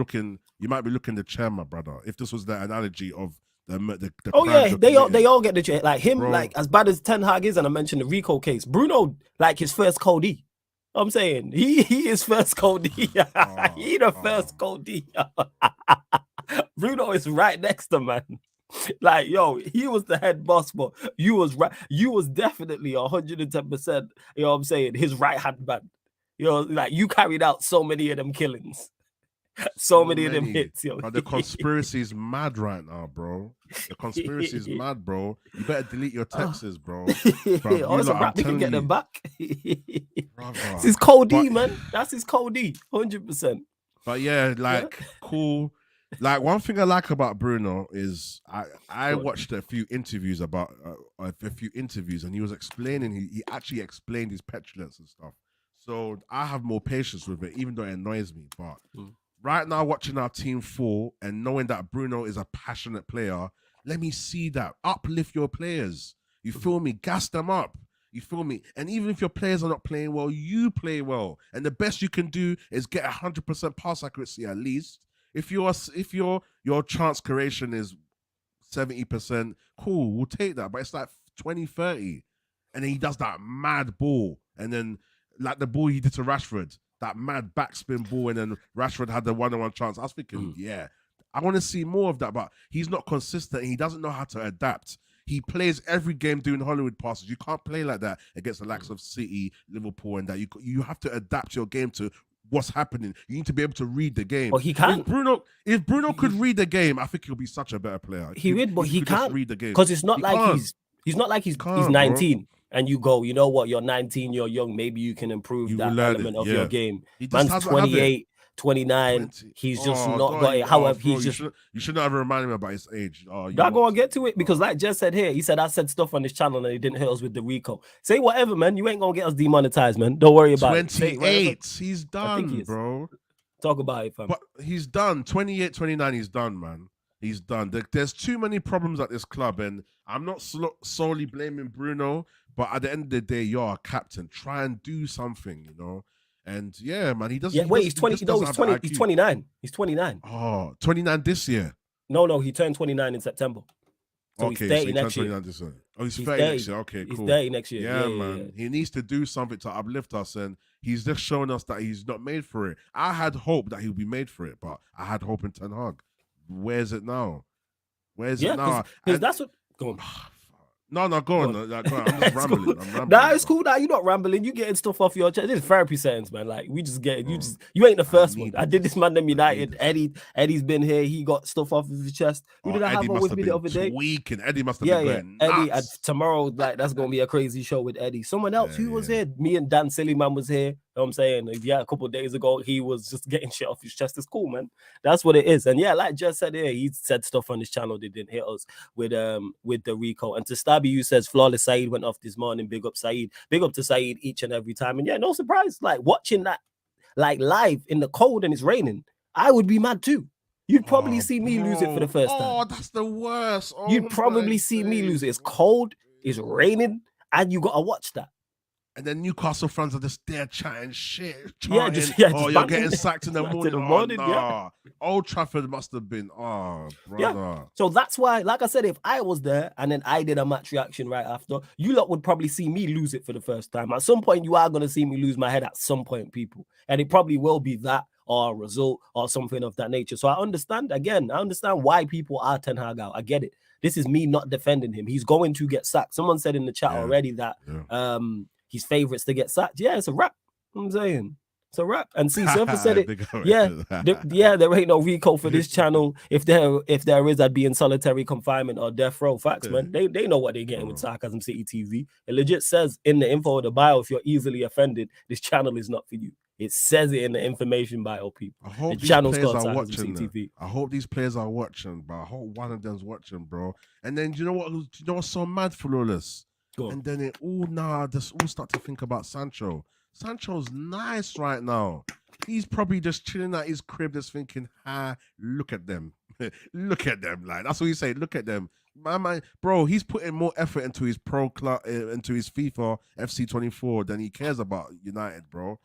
might be looking the chair, my brother. If this was the analogy of the oh yeah, they all get the chair. Like him, bro. Like as bad as Ten Hag is, and I mentioned the Rico case. Bruno, like his first Cody. I'm saying he is first Cody. He the first Cody. Bruno is right next to man. Like, yo, he was the head boss, but you was right. You was definitely 110%, you know what I'm saying, his right-hand man. You know, like you carried out so many of them killings. So many of them hits, yo. But the conspiracy is mad right now, bro. The conspiracy is mad, bro. You better delete your texts, bro. We can get them back. It's his Cody, man. That's his Cody, 100%. But yeah, like, cool. Like, one thing I like about Bruno is I watched a few interviews and he was explaining, he actually explained his petulance and stuff. So I have more patience with it, even though it annoys me. But right now, watching our team fall and knowing that Bruno is a passionate player, let me see that. Uplift your players. You feel me? Gas them up. You feel me? And even if your players are not playing well, you play well. And the best you can do is get 100% pass accuracy at least. If your chance creation is 70%, cool, we'll take that. But it's like 20, 30. And then he does that mad ball. And then like the ball he did to Rashford, that mad backspin ball, and then Rashford had the one-on-one chance. I was thinking, yeah, I want to see more of that, but he's not consistent. He doesn't know how to adapt. He plays every game doing Hollywood passes. You can't play like that against the likes of City, Liverpool, and that. You have to adapt your game to what's happening. You need to be able to read the game. Well, he can. If Bruno could read the game, I think he'll be such a better player. He would, but he can't read the game because it's not he's not like he's 19, bro. And you go, you know what? You're 19, you're young. Maybe you can improve that element of your game. Man's 28. 29, he's just not got it. However, he's just. You should not have reminded me about his age. I go and get to it because, like Jess said here, he said I said stuff on this channel and he didn't hit us with the Rico. Say whatever, man. You ain't gonna get us demonetized, man. Don't worry about 28. it. 28. He's done, bro. Talk about it, fam. But he's done. 28, 29. He's done, man. He's done. There's too many problems at this club, and I'm not solely blaming Bruno. But at the end of the day, you're a captain. Try and do something, you know. And yeah, man, he doesn't. Yeah, wait, he's 20. No, he's 20. He's 29. He's 29. Oh, 29 this year. No, he turned 29 in September. So okay, he's 30 so he next year. Oh, he's 30 next year. Okay, cool. He's 30 next year. Yeah, man. Yeah. He needs to do something to uplift us, and he's just showing us that he's not made for it. I had hope that he'll be made for it, but I had hope in Ten Hag. Where's it now? Where's it now? Because that's what. Go on. No, go on. I'm just rambling. Cool. I'm rambling. It's cool. You're not rambling. You getting stuff off your chest. This is therapy sessions, man. Like we just get you ain't the first one. I did this ManDem United. Eddie's been here. He got stuff off of his chest. Who did I have on with me the other day? Eddie must have been going nuts. Eddie. Tomorrow, like that's gonna be a crazy show with Eddie. Someone else who was here. Me and Dan Sillyman was here. You know what I'm saying? Yeah, a couple of days ago, he was just getting shit off his chest. It's cool, man. That's what it is. And yeah, like Jess said here, he said stuff on his channel that didn't hit us with the Rico. And to Stabby, you says Flawless Saeed went off this morning. Big up Saeed. Big up to Saeed each and every time. And yeah, no surprise. Like watching that like live in the cold and it's raining, I would be mad too. You'd probably see me lose it for the first time. Oh, that's the worst. Oh, You'd probably see me lose it. It's cold, it's raining, and you gotta watch that. And then Newcastle fans are just there chatting shit, Just you're banging. getting sacked in the morning. Yeah. Old Trafford must have been, brother. Yeah. So that's why, like I said, if I was there and then I did a match reaction right after, you lot would probably see me lose it for the first time. At some point, you are going to see me lose my head at some point, people. And it probably will be that or a result or something of that nature. So I understand why people are Ten Hag out. I get it. This is me not defending him. He's going to get sacked. Someone said in the chat already that his favorites to get sacked. Yeah, it's a wrap. I'm saying it's a wrap. And see, Surfer said it. There ain't no Rico for this channel. If there is, I'd be in solitary confinement or death row. Facts, man. They know what they're getting with Sarcasm City TV. It legit says in the info of the bio, if you're easily offended, this channel is not for you. It says it in the information bio, people. I hope the channel's players called are Sarcasm watching. City TV. I hope these players are watching, but I hope one of them's watching, bro. And then you know what's so mad for all this? And then just all start to think about Sancho. Sancho's nice right now. He's probably just chilling at his crib, just thinking, look at them. Look at them. Like, that's what you say, look at them. Man, bro, he's putting more effort into his pro club, into his FIFA FC 24 than he cares about United, bro.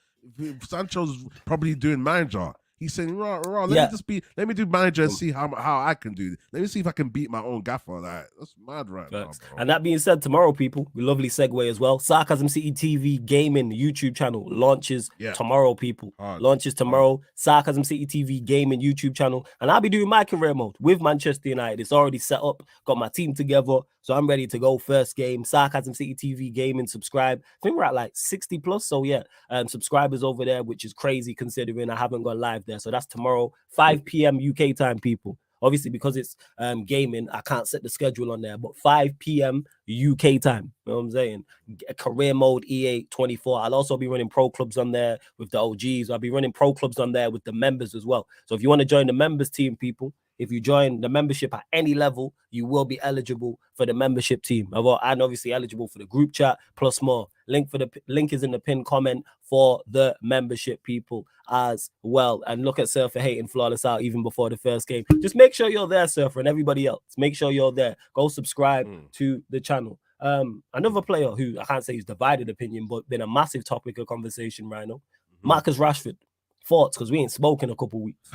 Sancho's probably doing manager. He's saying, let me do manager and see how I can do it. Let me see if I can beat my own gaffer. Like, that's mad right now, bro. And that being said, tomorrow, people, lovely segue as well. Sarcasm City TV Gaming YouTube channel launches tomorrow, people. Launches tomorrow. Sarcasm City TV Gaming YouTube channel. And I'll be doing my career mode with Manchester United. It's already set up. Got my team together. So I'm ready to go. First game, Sarcasm City TV Gaming. Subscribe. I think we're at like 60 plus. So yeah, subscribers over there, which is crazy considering I haven't gone live there. So that's tomorrow, 5 p.m. UK time, people. Obviously, because it's gaming, I can't set the schedule on there, but 5 p.m. UK time. You know what I'm saying? Career mode EA 24. I'll also be running pro clubs on there with the OGs. I'll be running pro clubs on there with the members as well. So if you want to join the members team, people, if you join the membership at any level, you will be eligible for the membership team. And obviously eligible for the group chat plus more. Link is in the pinned comment for the membership, people, as well. And look at Surfer hating Flawless out even before the first game. Just make sure you're there, Surfer, and everybody else. Make sure you're there. Go subscribe to the channel. Another player who I can't say he's divided opinion, but been a massive topic of conversation right now. Marcus Rashford. Thoughts, because we ain't spoken a couple weeks.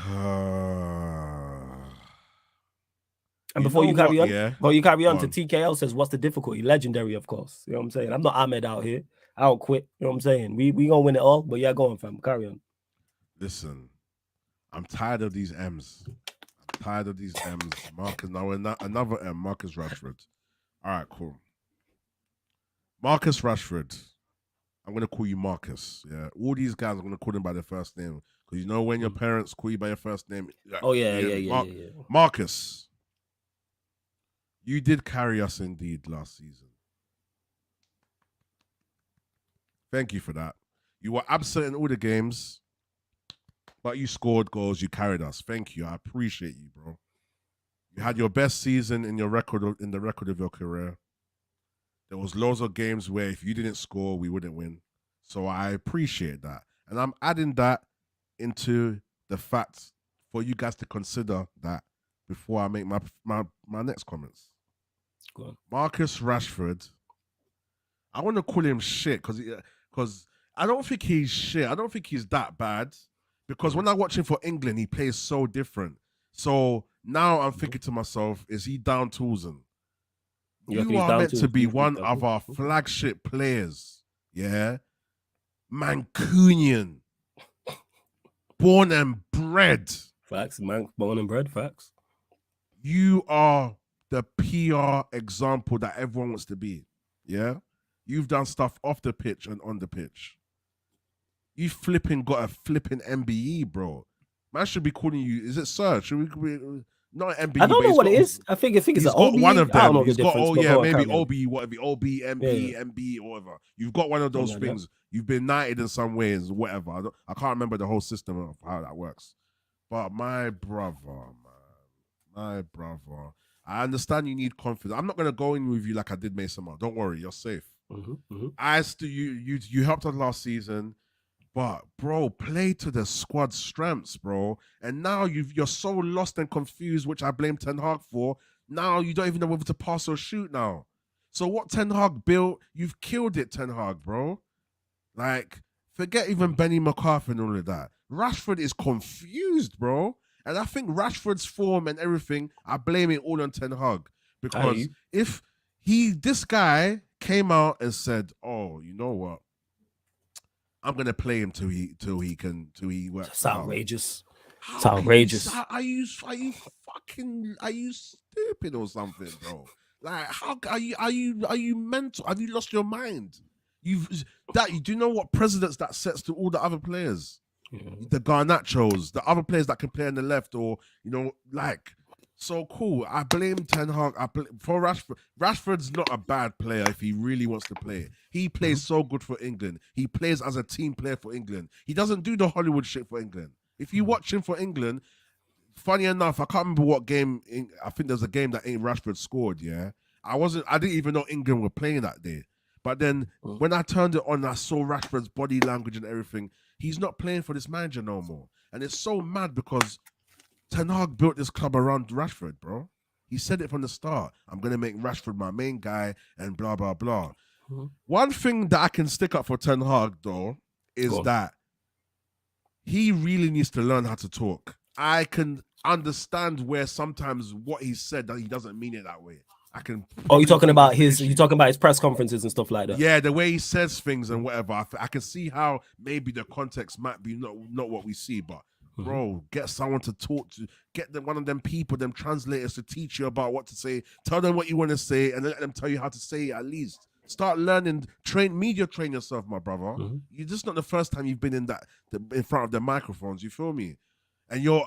And before you carry on, to TKL says, what's the difficulty? Legendary, of course. You know what I'm saying? I'm not Ahmed out here. I don't quit. You know what I'm saying? We gonna win it all, but yeah, go on, fam. Carry on. Listen, I'm tired of these M's. Marcus, now another M, Marcus Rashford. All right, cool. Marcus Rashford. I'm gonna call you Marcus. Yeah, all these guys, I'm gonna call them by their first name because you know when your parents call you by your first name. Yeah. Marcus, you did carry us indeed last season. Thank you for that. You were absent in all the games, but you scored goals. You carried us. Thank you. I appreciate you, bro. You had your best season in the record of your career. There was loads of games where if you didn't score, we wouldn't win. So I appreciate that. And I'm adding that into the fact for you guys to consider that before I make my next comments. Go on. Marcus Rashford, I want to call him shit because I don't think he's shit. I don't think he's that bad because when I watch him for England, he plays so different. So now I'm thinking to myself, is he down tools? You are meant to be one of our flagship players. Yeah. Mancunian. Born and bred. Facts, man. Born and bred, facts. You are the PR example that everyone wants to be. Yeah. You've done stuff off the pitch and on the pitch. You got a flipping MBE, bro. Man should be calling you. Is it sir? Should we not MBE? I don't know what it is. I think it's an OB. One of them. I don't know he's the got difference. maybe OB, whatever. OB, MB, MB, or whatever. You've got one of those things. You've been knighted in some ways, whatever. I can't remember the whole system of how that works. But my brother, I understand you need confidence. I'm not gonna go in with you like I did Mason Mount. Don't worry, you're safe. You helped us last season. But bro, play to the squad strengths, bro. And now you're so lost and confused, which I blame Ten Hag for. Now you don't even know whether to pass or shoot now. So what Ten Hag built, you've killed it, Ten Hag, bro. Like, forget even Benny McCarthy and all of that. Rashford is confused, bro. And I think Rashford's form and everything, I blame it all on Ten Hag. Because if this guy came out and said, "Oh, you know what? I'm gonna play him till he works." It's outrageous. It's outrageous. Are you stupid or something, bro? Like, how are you mental? Have you lost your mind? Do you know what precedents that sets to all the other players? The Garnachos, the other players that can play on the left, or so cool. I blame Ten Hag. For Rashford. Rashford's not a bad player if he really wants to play. He plays so good for England. He plays as a team player for England. He doesn't do the Hollywood shit for England. If you watch him for England, funny enough, I can't remember what game. I think there's a game that Rashford scored. Yeah, I didn't even know England were playing that day. But then when I turned it on, I saw Rashford's body language and everything. He's not playing for this manager no more. And it's so mad because Ten Hag built this club around Rashford, bro. He said it from the start. I'm going to make Rashford my main guy and blah, blah, blah. One thing that I can stick up for Ten Hag, though, is that he really needs to learn how to talk. I can understand where sometimes what he said, that he doesn't mean it that way. You're talking about his press conferences and stuff like that. Yeah, the way he says things and whatever. I can see how maybe the context might be not what we see, but bro, get someone to talk to. Get one of them people, them translators, to teach you about what to say. Tell them what you want to say, and let them tell you how to say it. At least start learning. Train yourself, my brother. You're just not the first time you've been in front of the microphones. You feel me? And you're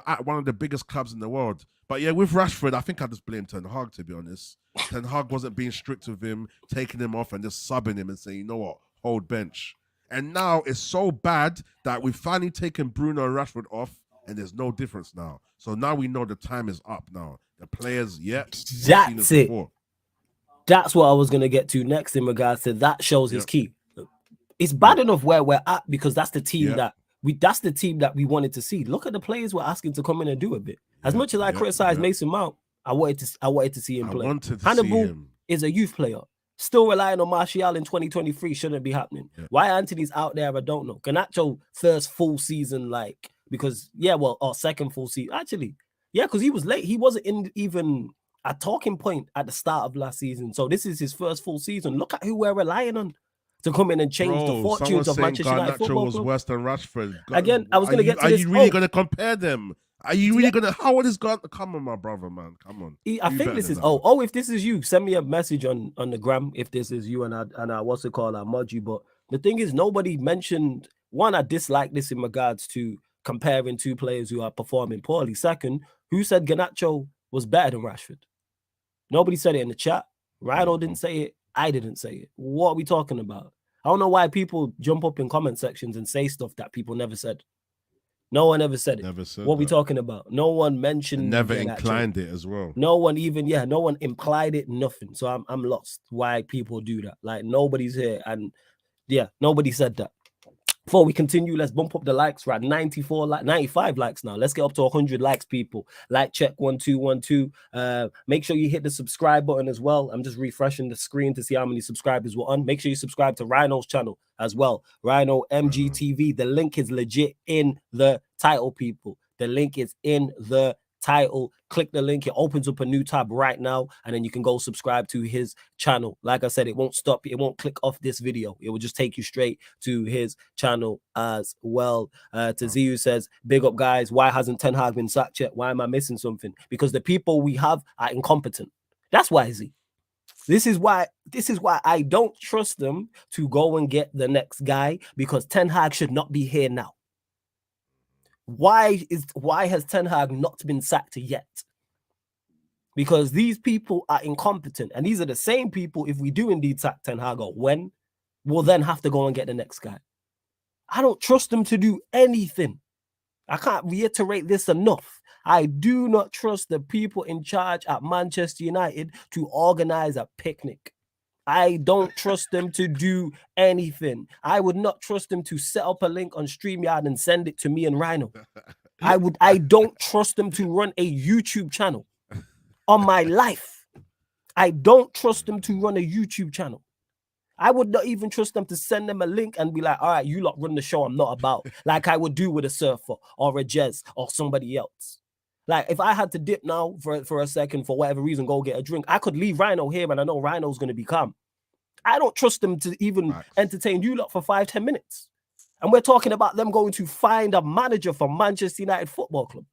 at one of the biggest clubs in the world. But yeah, with Rashford, I think I just blame Ten Hag, to be honest. Ten Hag wasn't being strict with him, taking him off and just subbing him and saying, you know what, hold bench. And now it's so bad that we've finally taken Bruno and Rashford off, and there's no difference now. So now we know the time is up now. The players, that's it. That's what I was going to get to next in regards to that shows his key. It's bad enough where we're at because that's the team that's the team that we wanted to see. Look at the players we're asking to come in and do a bit. As much as I criticize Mason Mount, I wanted to see him play. Hannibal is a youth player. Still relying on Martial in 2023 shouldn't be happening. Why Anthony's out there, I don't know. Garnacho first full season, second full season. Actually, because he was late. He wasn't even a talking point at the start of last season. So this is his first full season. Look at who we're relying on to come in and change the fortunes of Manchester United football club. Was worse than Rashford. Again, I was going to get to this. Are you really going to compare them? Are you really going to... How is God? Come on, my brother, man. Come on. I think this is... if this is you, send me a message on the gram if this is you, and I what's it called? I mod you. But the thing is, nobody mentioned... One, I dislike this in regards to comparing two players who are performing poorly. Second, who said Garnacho was better than Rashford? Nobody said it in the chat. Rhino didn't say it. I didn't say it. What are we talking about? I don't know why people jump up in comment sections and say stuff that people never said. No one ever said it. Never said what are we talking about? No one mentioned. Never inclined it as well. No one even, no one implied it, nothing. So I'm lost why people do that. Like, nobody's here. And nobody said that. Before we continue, let's bump up the likes. We're at 95 likes now. Let's get up to 100 likes, people. Like check 1 2 1 2. Make sure you hit the subscribe button as well. I'm just refreshing the screen to see how many subscribers we're on. Make sure you subscribe to Rhino's channel as well. Rhino MGTV. The link is legit in the title, people. The link is in the title. Click the link. It opens up a new tab right now, and then you can go subscribe to his channel. Like I said, it won't stop. It won't click off this video. It will just take you straight to his channel as well. Taziu says, big up, guys. Why hasn't Ten Hag been sacked yet? Why am I missing something? Because the people we have are incompetent. That's why, Z. This is why I don't trust them to go and get the next guy, because Ten Hag should not be here now. Why has Ten Hag not been sacked yet? Because these people are incompetent, and these are the same people, if we do indeed sack Ten Hag, or when, we'll then have to go and get the next guy. I don't trust them to do anything. I can't reiterate this enough. I do not trust the people in charge at Manchester United to organize a picnic. I don't trust them to do anything. I would not trust them to set up a link on StreamYard and send it to me and Rhino. I don't trust them to run a YouTube channel on my life. I don't trust them to run a YouTube channel. I would not even trust them to send them a link and be like, all right, you lot run the show I'm not about, like I would do with a Surfer or a Jez or somebody else. Like, if I had to dip now for a second, for whatever reason, go get a drink, I could leave Rhino here and I know Rhino's going to be calm. I don't trust them to even entertain you lot for 5-10 minutes. And we're talking about them going to find a manager for Manchester United Football Club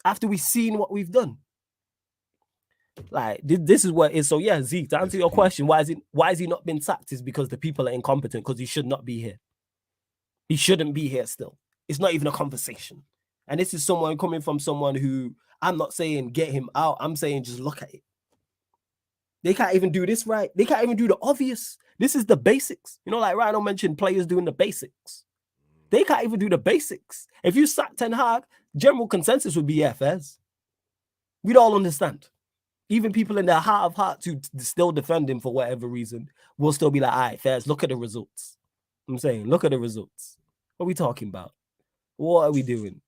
after we've seen what we've done. Like, this is what it is. So yeah, Zeke, to answer your question, why is he not been sacked, is because the people are incompetent, because he should not be here. He shouldn't be here still. It's not even a conversation. And this is someone coming from someone who, I'm not saying get him out, I'm saying just look at it. They can't even do this right. They can't even do the obvious. This is the basics. You know, like Rhino mentioned, players doing the basics. They can't even do the basics. If you sack Ten Hag, general consensus would be, yeah, Fez. We'd all understand. Even people in their heart of hearts who still defend him for whatever reason will still be like, all right, Fez, look at the results. I'm saying, look at the results. What are we talking about? What are we doing?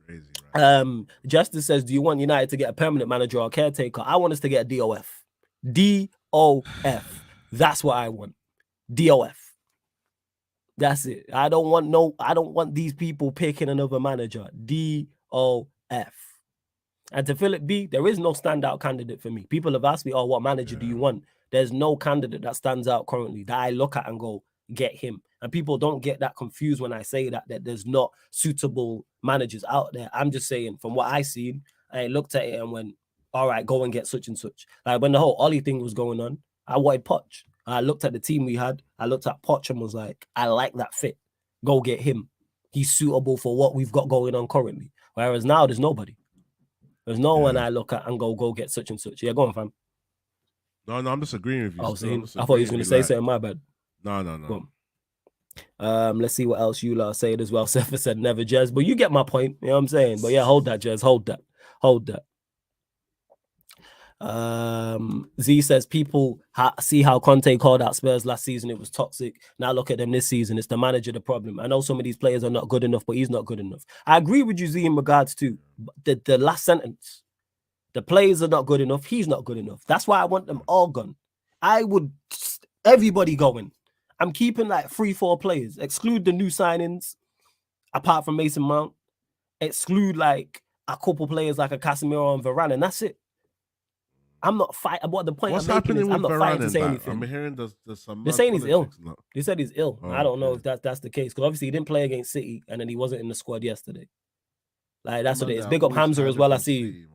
Crazy, right? Justice says, do you want United to get a permanent manager or caretaker? I want us to get a DOF. DOF. That's what I want. DOF. That's it. I don't want these people picking another manager. DOF. And to Philip B, there is no standout candidate for me. People have asked me, oh, what manager do you want? There's no candidate that stands out currently that I look at and go, get him. And people don't get that confused when I say that there's not suitable managers out there. I'm just saying, from what I seen, I looked at it and went, all right, go and get such and such. Like when the whole Ollie thing was going on, I wanted Poch. I looked at the team we had. I looked at Poch and was like, I like that fit. Go get him. He's suitable for what we've got going on currently. Whereas now there's nobody. There's no one I look at and go get such and such. Yeah, go on, fam. No, I'm just agreeing with you. Oh, I thought he was going to say something. My bad. No. Let's see what else you are saying as well. Sefer said never, Jez, but you get my point. You know what I'm saying? But yeah, hold that, Jez. Hold that. Z says people see how Conte called out Spurs last season. It was toxic. Now look at them this season. It's the manager the problem. I know some of these players are not good enough, but he's not good enough. I agree with you, Z, in regards to the last sentence. The players are not good enough. He's not good enough. That's why I want them all gone. I would everybody going. I'm keeping like 3-4 players. Exclude the new signings, apart from Mason Mount. Exclude like a couple players like a Casemiro and Varane, and that's it. I'm not fighting. What the point What's I'm making happening is with I'm not Varane fighting to say anything. I'm hearing there's some. They're saying he's ill. No. They said he's ill. Oh, I don't know if that's the case, because obviously he didn't play against City and then he wasn't in the squad yesterday. Like that's what it is. Big up Hamza as well. I see you.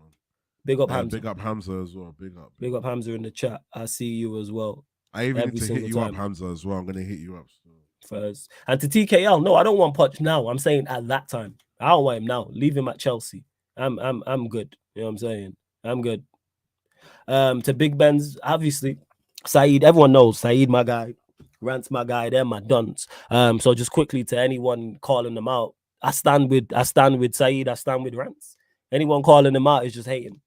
Big up Hamza. Big up Hamza as well. Big up Hamza in the chat. I see you as well. I even need to hit you up, Hamza, as well. I'm gonna hit you up first. And to TKL, no, I don't want Poch now. I'm saying at that time. I don't want him now. Leave him at Chelsea. I'm good. You know what I'm saying? I'm good. To Big Ben's, obviously, Saeed, everyone knows Saeed, my guy, Rant's my guy, they're my duns. So just quickly to anyone calling them out, I stand with Saeed, I stand with Rants. Anyone calling them out is just hating.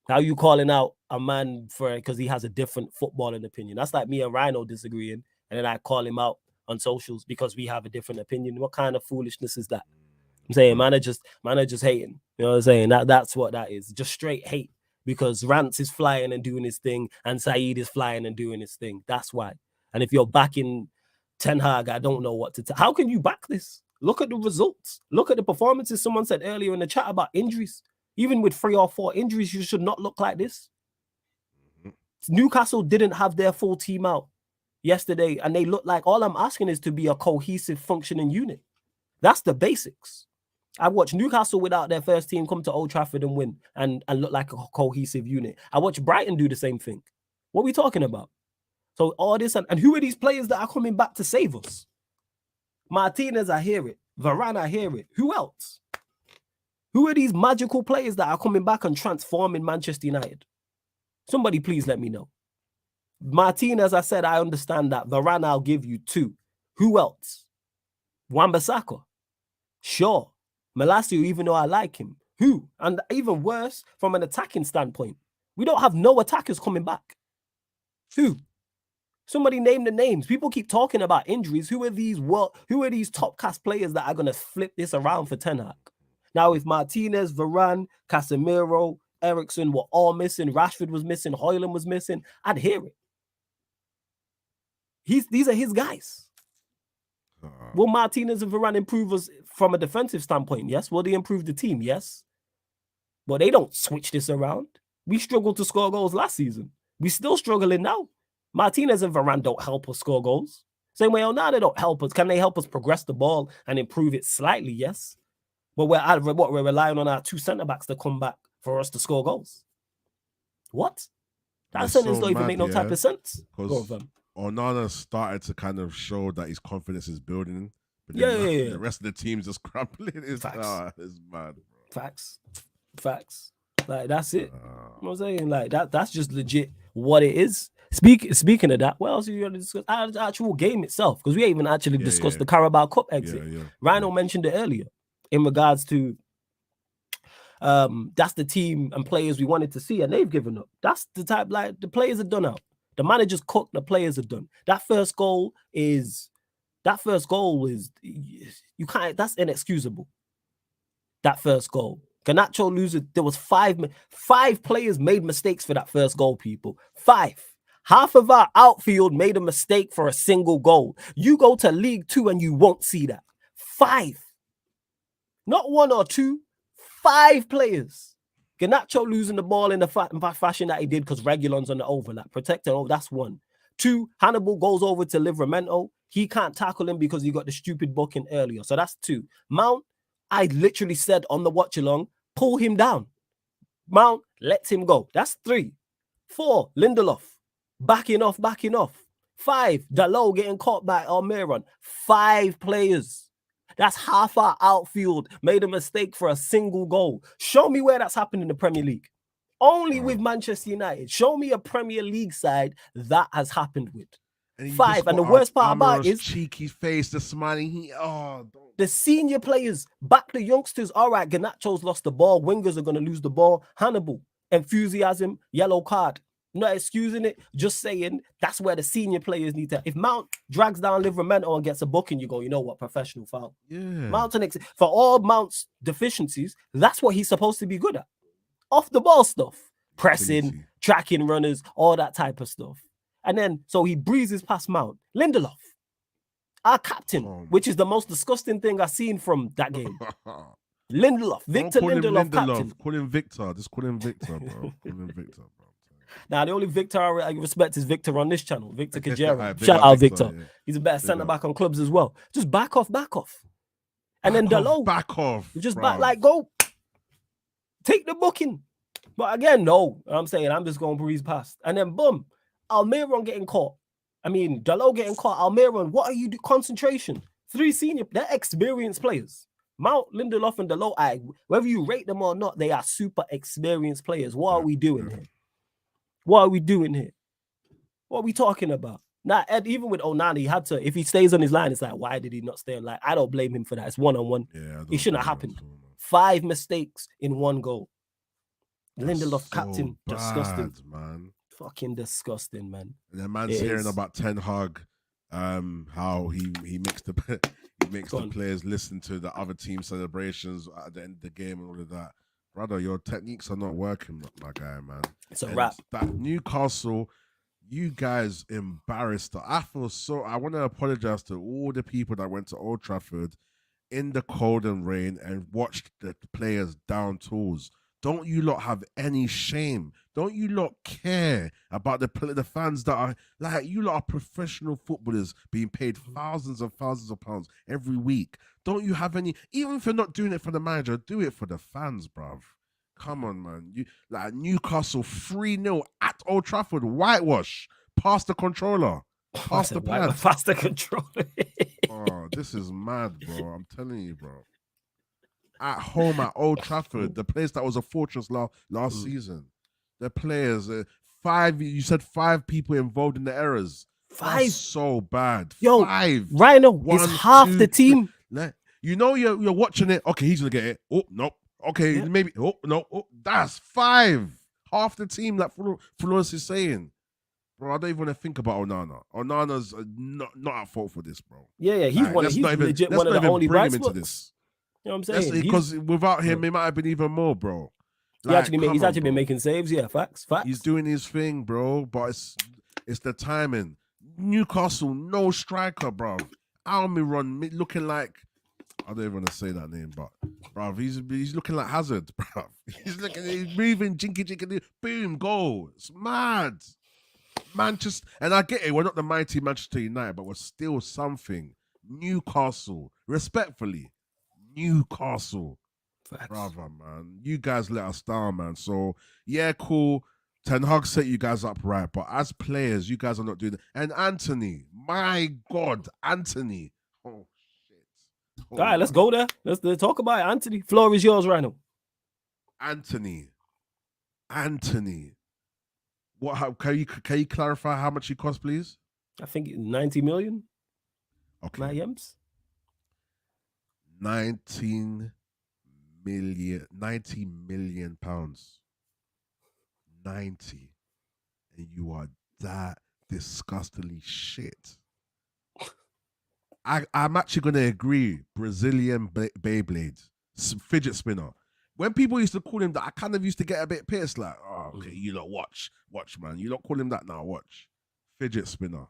How you calling out a man for because he has a different footballing opinion? That's like me and Rhino disagreeing, and then I call him out on socials because we have a different opinion. What kind of foolishness is that? I'm saying man are just hating. You know what I'm saying? That's what that is. Just straight hate. Because Rance is flying and doing his thing, and Saeed is flying and doing his thing. That's why. And if you're backing Ten Hag, I don't know what to tell. How can you back this? Look at the results. Look at the performances. Someone said earlier in the chat about injuries. Even with 3 or 4 injuries, you should not look like this. Newcastle didn't have their full team out yesterday, and they look like all I'm asking is to be a cohesive, functioning unit. That's the basics. I watched Newcastle without their first team come to Old Trafford and win and look like a cohesive unit. I watched Brighton do the same thing. What are we talking about? So all this, and who are these players that are coming back to save us? Martinez, I hear it. Varane, I hear it. Who else? Who are these magical players that are coming back and transforming Manchester United? Somebody please let me know. Martinez, I said, I understand that. Varane, I'll give you 2. Who else? Wan-Bissaka. Sure. Malacio, even though I like him. Who? And even worse, from an attacking standpoint, we don't have no attackers coming back. Who? Somebody name the names. People keep talking about injuries. Who are these top cast players that are gonna flip this around for Ten Hag? Now, if Martinez, Varane, Casemiro, Eriksen were all missing, Rashford was missing, Højlund was missing, I'd hear it. These are his guys. Will Martinez and Varane improve us from a defensive standpoint? Yes. Will they improve the team? Yes. But they don't switch this around. We struggled to score goals last season. We're still struggling now. Martinez and Varane don't help us score goals. Same way, they don't help us. Can they help us progress the ball and improve it slightly? Yes. But we're relying on our two centre-backs to come back for us to score goals. What? That sentence don't even make no type of sense. Because Onana started to kind of show that his confidence is building. But the rest of the team's just crumbling. It's mad, bro. Facts. Like, that's it. You know what I'm saying? Like, that's just legit what it is. Speaking of that, what else are you going to discuss? The actual game itself, because we ain't even actually discussed the Carabao Cup exit. Rhino mentioned it earlier in regards to that's the team and players we wanted to see, and they've given up. That's the type, like, the players are done out. The manager's cooked, the players are done. That first goal is you can't, that's inexcusable. That first goal. Garnacho loses. There was five players made mistakes for that first goal, people. 5. Half of our outfield made a mistake for a single goal. You go to League 2 and you won't see that. 5. Not 1 or 2. 5 players. Garnacho losing the ball in the fashion that he did because Reguilon's on the overlap. Protecting, that's 1. 2, Hannibal goes over to Livramento. He can't tackle him because he got the stupid booking earlier. So that's 2. Mount, I literally said on the watch along, pull him down. Mount lets him go. That's 3. 4, Lindelof. Backing off. 5, Dalot getting caught by Almiron. 5 players. That's half our outfield made a mistake for a single goal. Show me where that's happened in the Premier League. Only with Manchester United. Show me a Premier League side that has happened with. 5. And the worst part about it is cheeky face, the smiling. The senior players back the youngsters. All right, Garnacho's lost the ball. Wingers are going to lose the ball. Hannibal, enthusiasm, yellow card. Not excusing it, just saying that's where the senior players need to. If Mount drags down Livramento and gets a booking, you go, you know what, professional foul. Yeah. For all Mount's deficiencies, that's what he's supposed to be good at. Off the ball stuff, pressing, tracking runners, all that type of stuff. And then, so he breezes past Mount. Lindelof, our captain, which is the most disgusting thing I've seen from that game. Lindelof, Victor Lindelof, captain. Call him Victor. Just call him Victor, bro. Call him Victor, bro. Now, the only Victor I respect is Victor on this channel, Victor Kajera. Shout out Victor. Yeah. He's a better centre-back on clubs as well. Just back off. And then Dalot. Back off. Just back, like, go. Take the booking. But again, no. I'm saying I'm just going to breeze past. And then, boom. Almiron getting caught. Dalot getting caught. Almiron, what are you doing? Concentration. 3 senior, they're experienced players. Mount, Lindelof, and Dalot, whether you rate them or not, they are super experienced players. What are we doing here? What are we doing here? What are we talking about? Now, even with Onana, he had to, if he stays on his line, it's like, why did he not stay on line? I don't blame him for that. It's one-on-one. It shouldn't have happened. 5 mistakes in 1 goal. Lindelof, captain, bad, disgusting. Man. Fucking disgusting, man. And then man's hearing about Ten Hag, how he makes the players listen to the other team celebrations at the end of the game and all of that. Brother, your techniques are not working, my guy, man. It's a wrap. That Newcastle, you guys embarrassed. I want to apologize to all the people that went to Old Trafford in the cold and rain and watched the players down tools. Don't you lot have any shame? Don't you lot care about the fans that are, like, you lot are professional footballers being paid thousands and thousands of pounds every week. Don't you have any, even if you're not doing it for the manager, do it for the fans, bruv. Come on, man. Like Newcastle 3-0 at Old Trafford, whitewash, past the controller, past the pad. Past the controller. Oh, this is mad, bro. I'm telling you, bro. At home at Old Trafford, the place that was a fortress last season. The players, 5, you said 5 people involved in the errors. 5? That's so bad. 5. Rhino, it's half the team. You know you're watching it. Okay, he's going to get it. Oh, no. Okay, maybe. Oh, no. Oh, that's 5. Half the team, like Flores is saying. Bro, I don't even want to think about Onana. Onana's not at fault for this, bro. Yeah, he's Like, he's legit one of the only bring bright him into spots. this. You know what I'm saying? Because without him, it might have been even more, bro. Like, he's actually been making saves. Yeah, facts. He's doing his thing, bro. But it's the timing. Newcastle, no striker, bro. Almiron looking like, I don't even want to say that name, but bro, he's looking like Hazard, bro. He's moving, jinky, boom, goal. It's mad. Manchester, and I get it, we're not the mighty Manchester United, but we're still something. Newcastle, respectfully, Newcastle. Facts. Brother, man. You guys let us down, man. So, yeah, cool. Ten Hag set you guys up right, but as players, you guys are not doing it. And Anthony, my God, Anthony. Oh, shit. All right, let's go there. Let's talk about it. Anthony, floor is yours right now. Anthony. What? Can you clarify how much he cost, please? I think 90 million. Okay. 90 million pounds. 90. And you are that disgustingly shit. I'm actually going to agree. Brazilian Beyblade. Fidget spinner. When people used to call him that, I kind of used to get a bit pissed. Like, oh, okay, you lot watch, man. You don't call him that now, watch. Fidget spinner.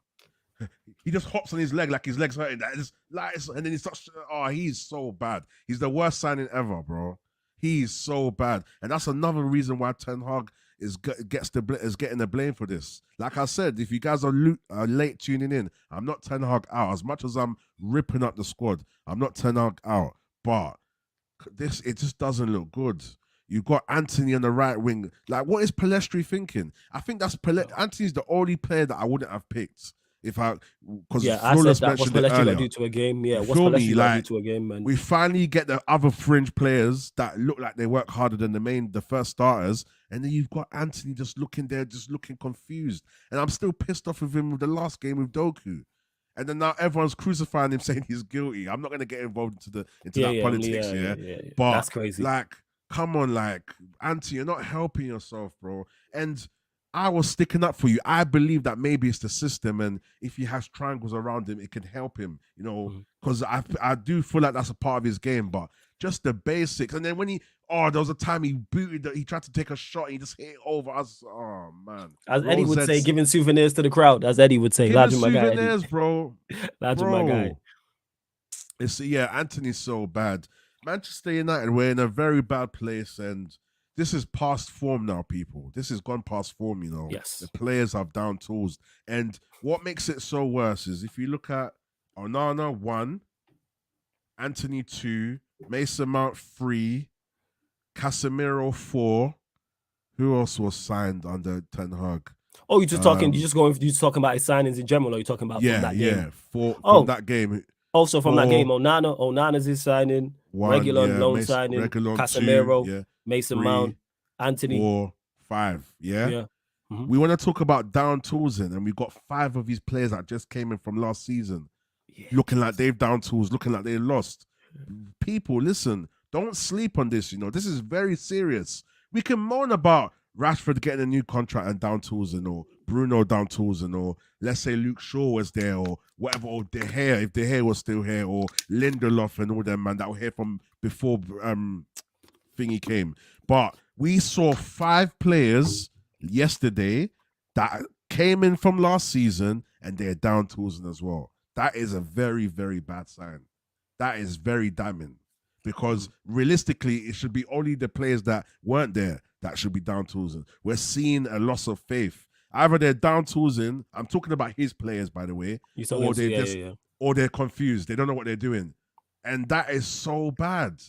He just hops on his leg like his leg's hurting. And then he starts, he's so bad. He's the worst signing ever, bro. He's so bad. And that's another reason why Ten Hag is getting the blame for this. Like I said, if you guys are late tuning in, I'm not Ten Hag out. As much as I'm ripping up the squad, I'm not Ten Hag out. But it just doesn't look good. You've got Anthony on the right wing. Like, what is Palestri thinking? I think Anthony's the only player that I wouldn't have picked. I said that. What's Palestri gonna do to a game? Yeah, what's Palestri gonna do to a game, man? We finally get the other fringe players that look like they work harder than the first starters, and then you've got Anthony just looking confused. And I'm still pissed off with him with the last game with Doku. And then now everyone's crucifying him, saying he's guilty. I'm not going to get involved into that politics, yeah. But that's crazy. Like, come on, like, Anthony, you're not helping yourself, bro. And I was sticking up for you. I believe that maybe it's the system, and if he has triangles around him, it can help him, you know, because I do feel like that's a part of his game, but just the basics. And then when there was a time he tried to take a shot and he just hit it over us. Oh, man. As Eddie would say, giving souvenirs to the crowd, as Eddie would say. Giving souvenirs, bro. That's my guy. Anthony's so bad. Manchester United, we're in a very bad place, and this is past form now, people. This has gone past form, you know. Yes. The players have down tools. And what makes it so worse is if you look at Onana 1, Anthony 2, Mason Mount 3, Casemiro 4. Who else was signed under Ten Hag? Oh, you're just talking about his signings in general, or you're talking about from that game? From that game. Also from that game, Onana's his signing, regular loan signing, Casemiro, Mason Mount, Anthony. 4, 5, yeah? Mm-hmm. We want to talk about down tools and we've got 5 of these players that just came in from last season, looking like they've down tools, looking like they lost. People, listen, don't sleep on this, you know. This is very serious. We can moan about Rashford getting a new contract and down tools and all, Bruno down tools and all. Let's say Luke Shaw was there or whatever, or De Gea, if De Gea was still here, or Lindelof and all them, man, that were here from before thingy came. But we saw 5 players yesterday that came in from last season and they're down tools as well. That is a very, very bad sign. That is very damning. Because realistically, it should be only the players that weren't there that should be down tools. We're seeing a loss of faith. Either they're down tools I'm talking about his players, by the way, or they're confused. They don't know what they're doing. And that is so bad.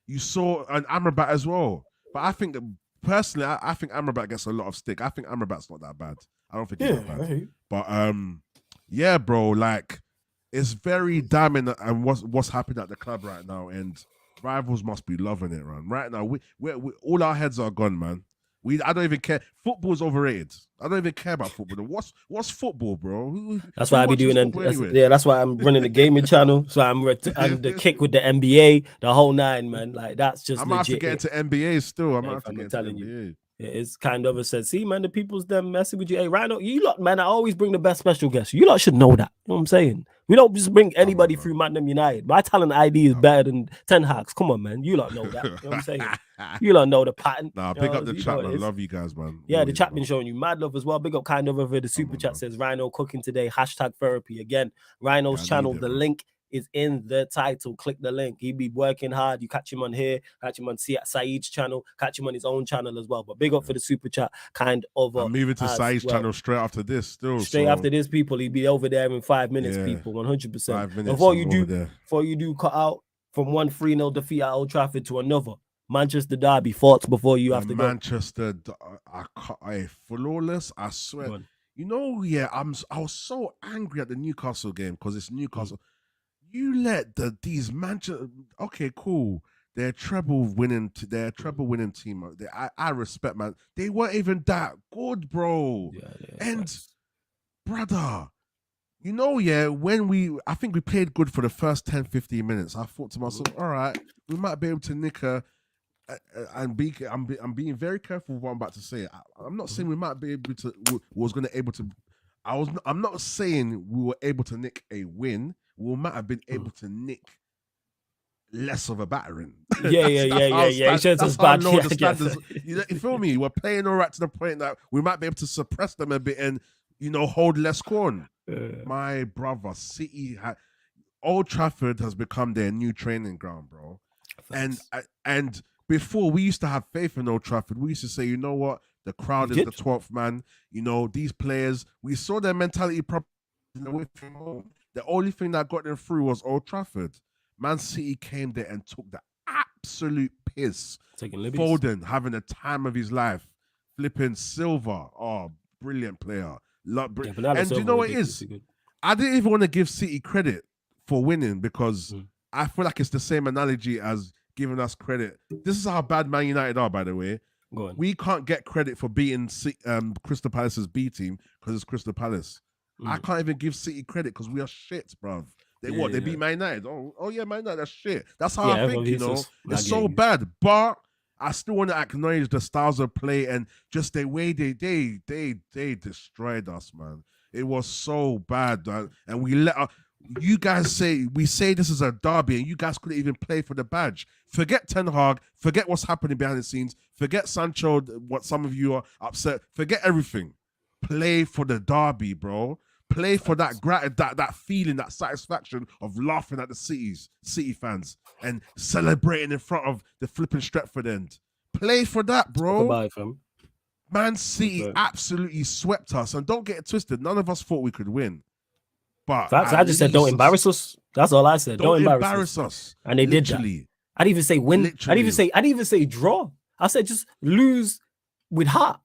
You saw an Amrabat as well. But I think that personally, I think Amrabat gets a lot of stick. I think Amrabat's not that bad. I don't think he's that bad. Right. But yeah, bro, like, it's very damning and what's happening at the club right now, and rivals must be loving it, man. Right now, we all our heads are gone, man. I don't even care. Football's overrated. I don't even care about football. What's football, bro? That's why I be doing it. That's why I'm running the gaming channel. So I'm the kick with the NBA, the whole 9, man. Like, that's just. I might have to get into NBA still. I might have to get into NBA. It is kind of a said, see, man, the people's them messing with you. Hey, Rhino, you lot, man, I always bring the best special guests. You lot should know that. You know what I'm saying? We don't just bring anybody through ManDem United. My talent ID is better than 10 HAGs. Come on, man. You lot know that. You know what I'm saying? You lot know the pattern. Nah, big up the chat, man. Love you guys, man. Yeah, the chat been showing you mad love as well. Big up kind of over the super chat says Rhino cooking today. #therapy. Again, Rhino's channel. The link is in the title. Click the link. He be working hard. You catch him on here, catch him on Saeed's channel, catch him on his own channel as well. But big up for the super chat, kind of. I'm moving to Saeed's channel straight after this. Straight after this, people. He'll be over there in 5 minutes, people. 100%. 5 minutes. Before you do cut out from one 3-0 defeat at Old Trafford to another Manchester derby, thoughts before you have to go. Manchester, I flawless. I swear. You know, I was so angry at the Newcastle game because it's Newcastle. You let these Manchester. Okay, cool. They're treble winning team. I respect, man. They weren't even that good, bro. Brother, you know, I think we played good for the first 10, 15 minutes. I thought to myself, all right, we might be able to nick a. I'm being very careful with what I'm about to say. I'm not saying we might be able to. I'm not saying we were able to nick a win. We might have been able to nick less of a battering. Yeah. That's how low the standards. You feel me? We're playing all right to the point that we might be able to suppress them a bit and hold less corn. My brother, Old Trafford has become their new training ground, bro. And before we used to have faith in Old Trafford. We used to say, you know what, the crowd is the 12th man. These players, we saw their mentality problem away from home. The only thing that got them through was Old Trafford. Man City came there and took the absolute piss. Foden having the time of his life. Flipping Silva. Oh, brilliant player. And do you know what it is? I didn't even want to give City credit for winning because I feel like it's the same analogy as giving us credit. This is how bad Man United are, by the way. We can't get credit for beating Crystal Palace's B team because it's Crystal Palace. I can't even give City credit because we are shit, bruv. They beat Man United. Oh yeah, Man United, that's shit. That's how I think, It's so bad. But I still want to acknowledge the styles of play and just the way they destroyed us, man. It was so bad, man. And you guys say this is a derby and you guys couldn't even play for the badge. Forget Ten Hag, forget what's happening behind the scenes, forget Sancho, what some of you are upset, forget everything. Play for the derby, bro. Play for that feeling, that satisfaction of laughing at the City fans and celebrating in front of the flipping Stretford end. Play for that, bro. Goodbye, fam. Man City absolutely swept us, and don't get it twisted. None of us thought we could win. But I just said, don't embarrass us. That's all I said. Don't embarrass us. And they did that. I didn't even say win. I didn't even say draw. I said just lose with heart.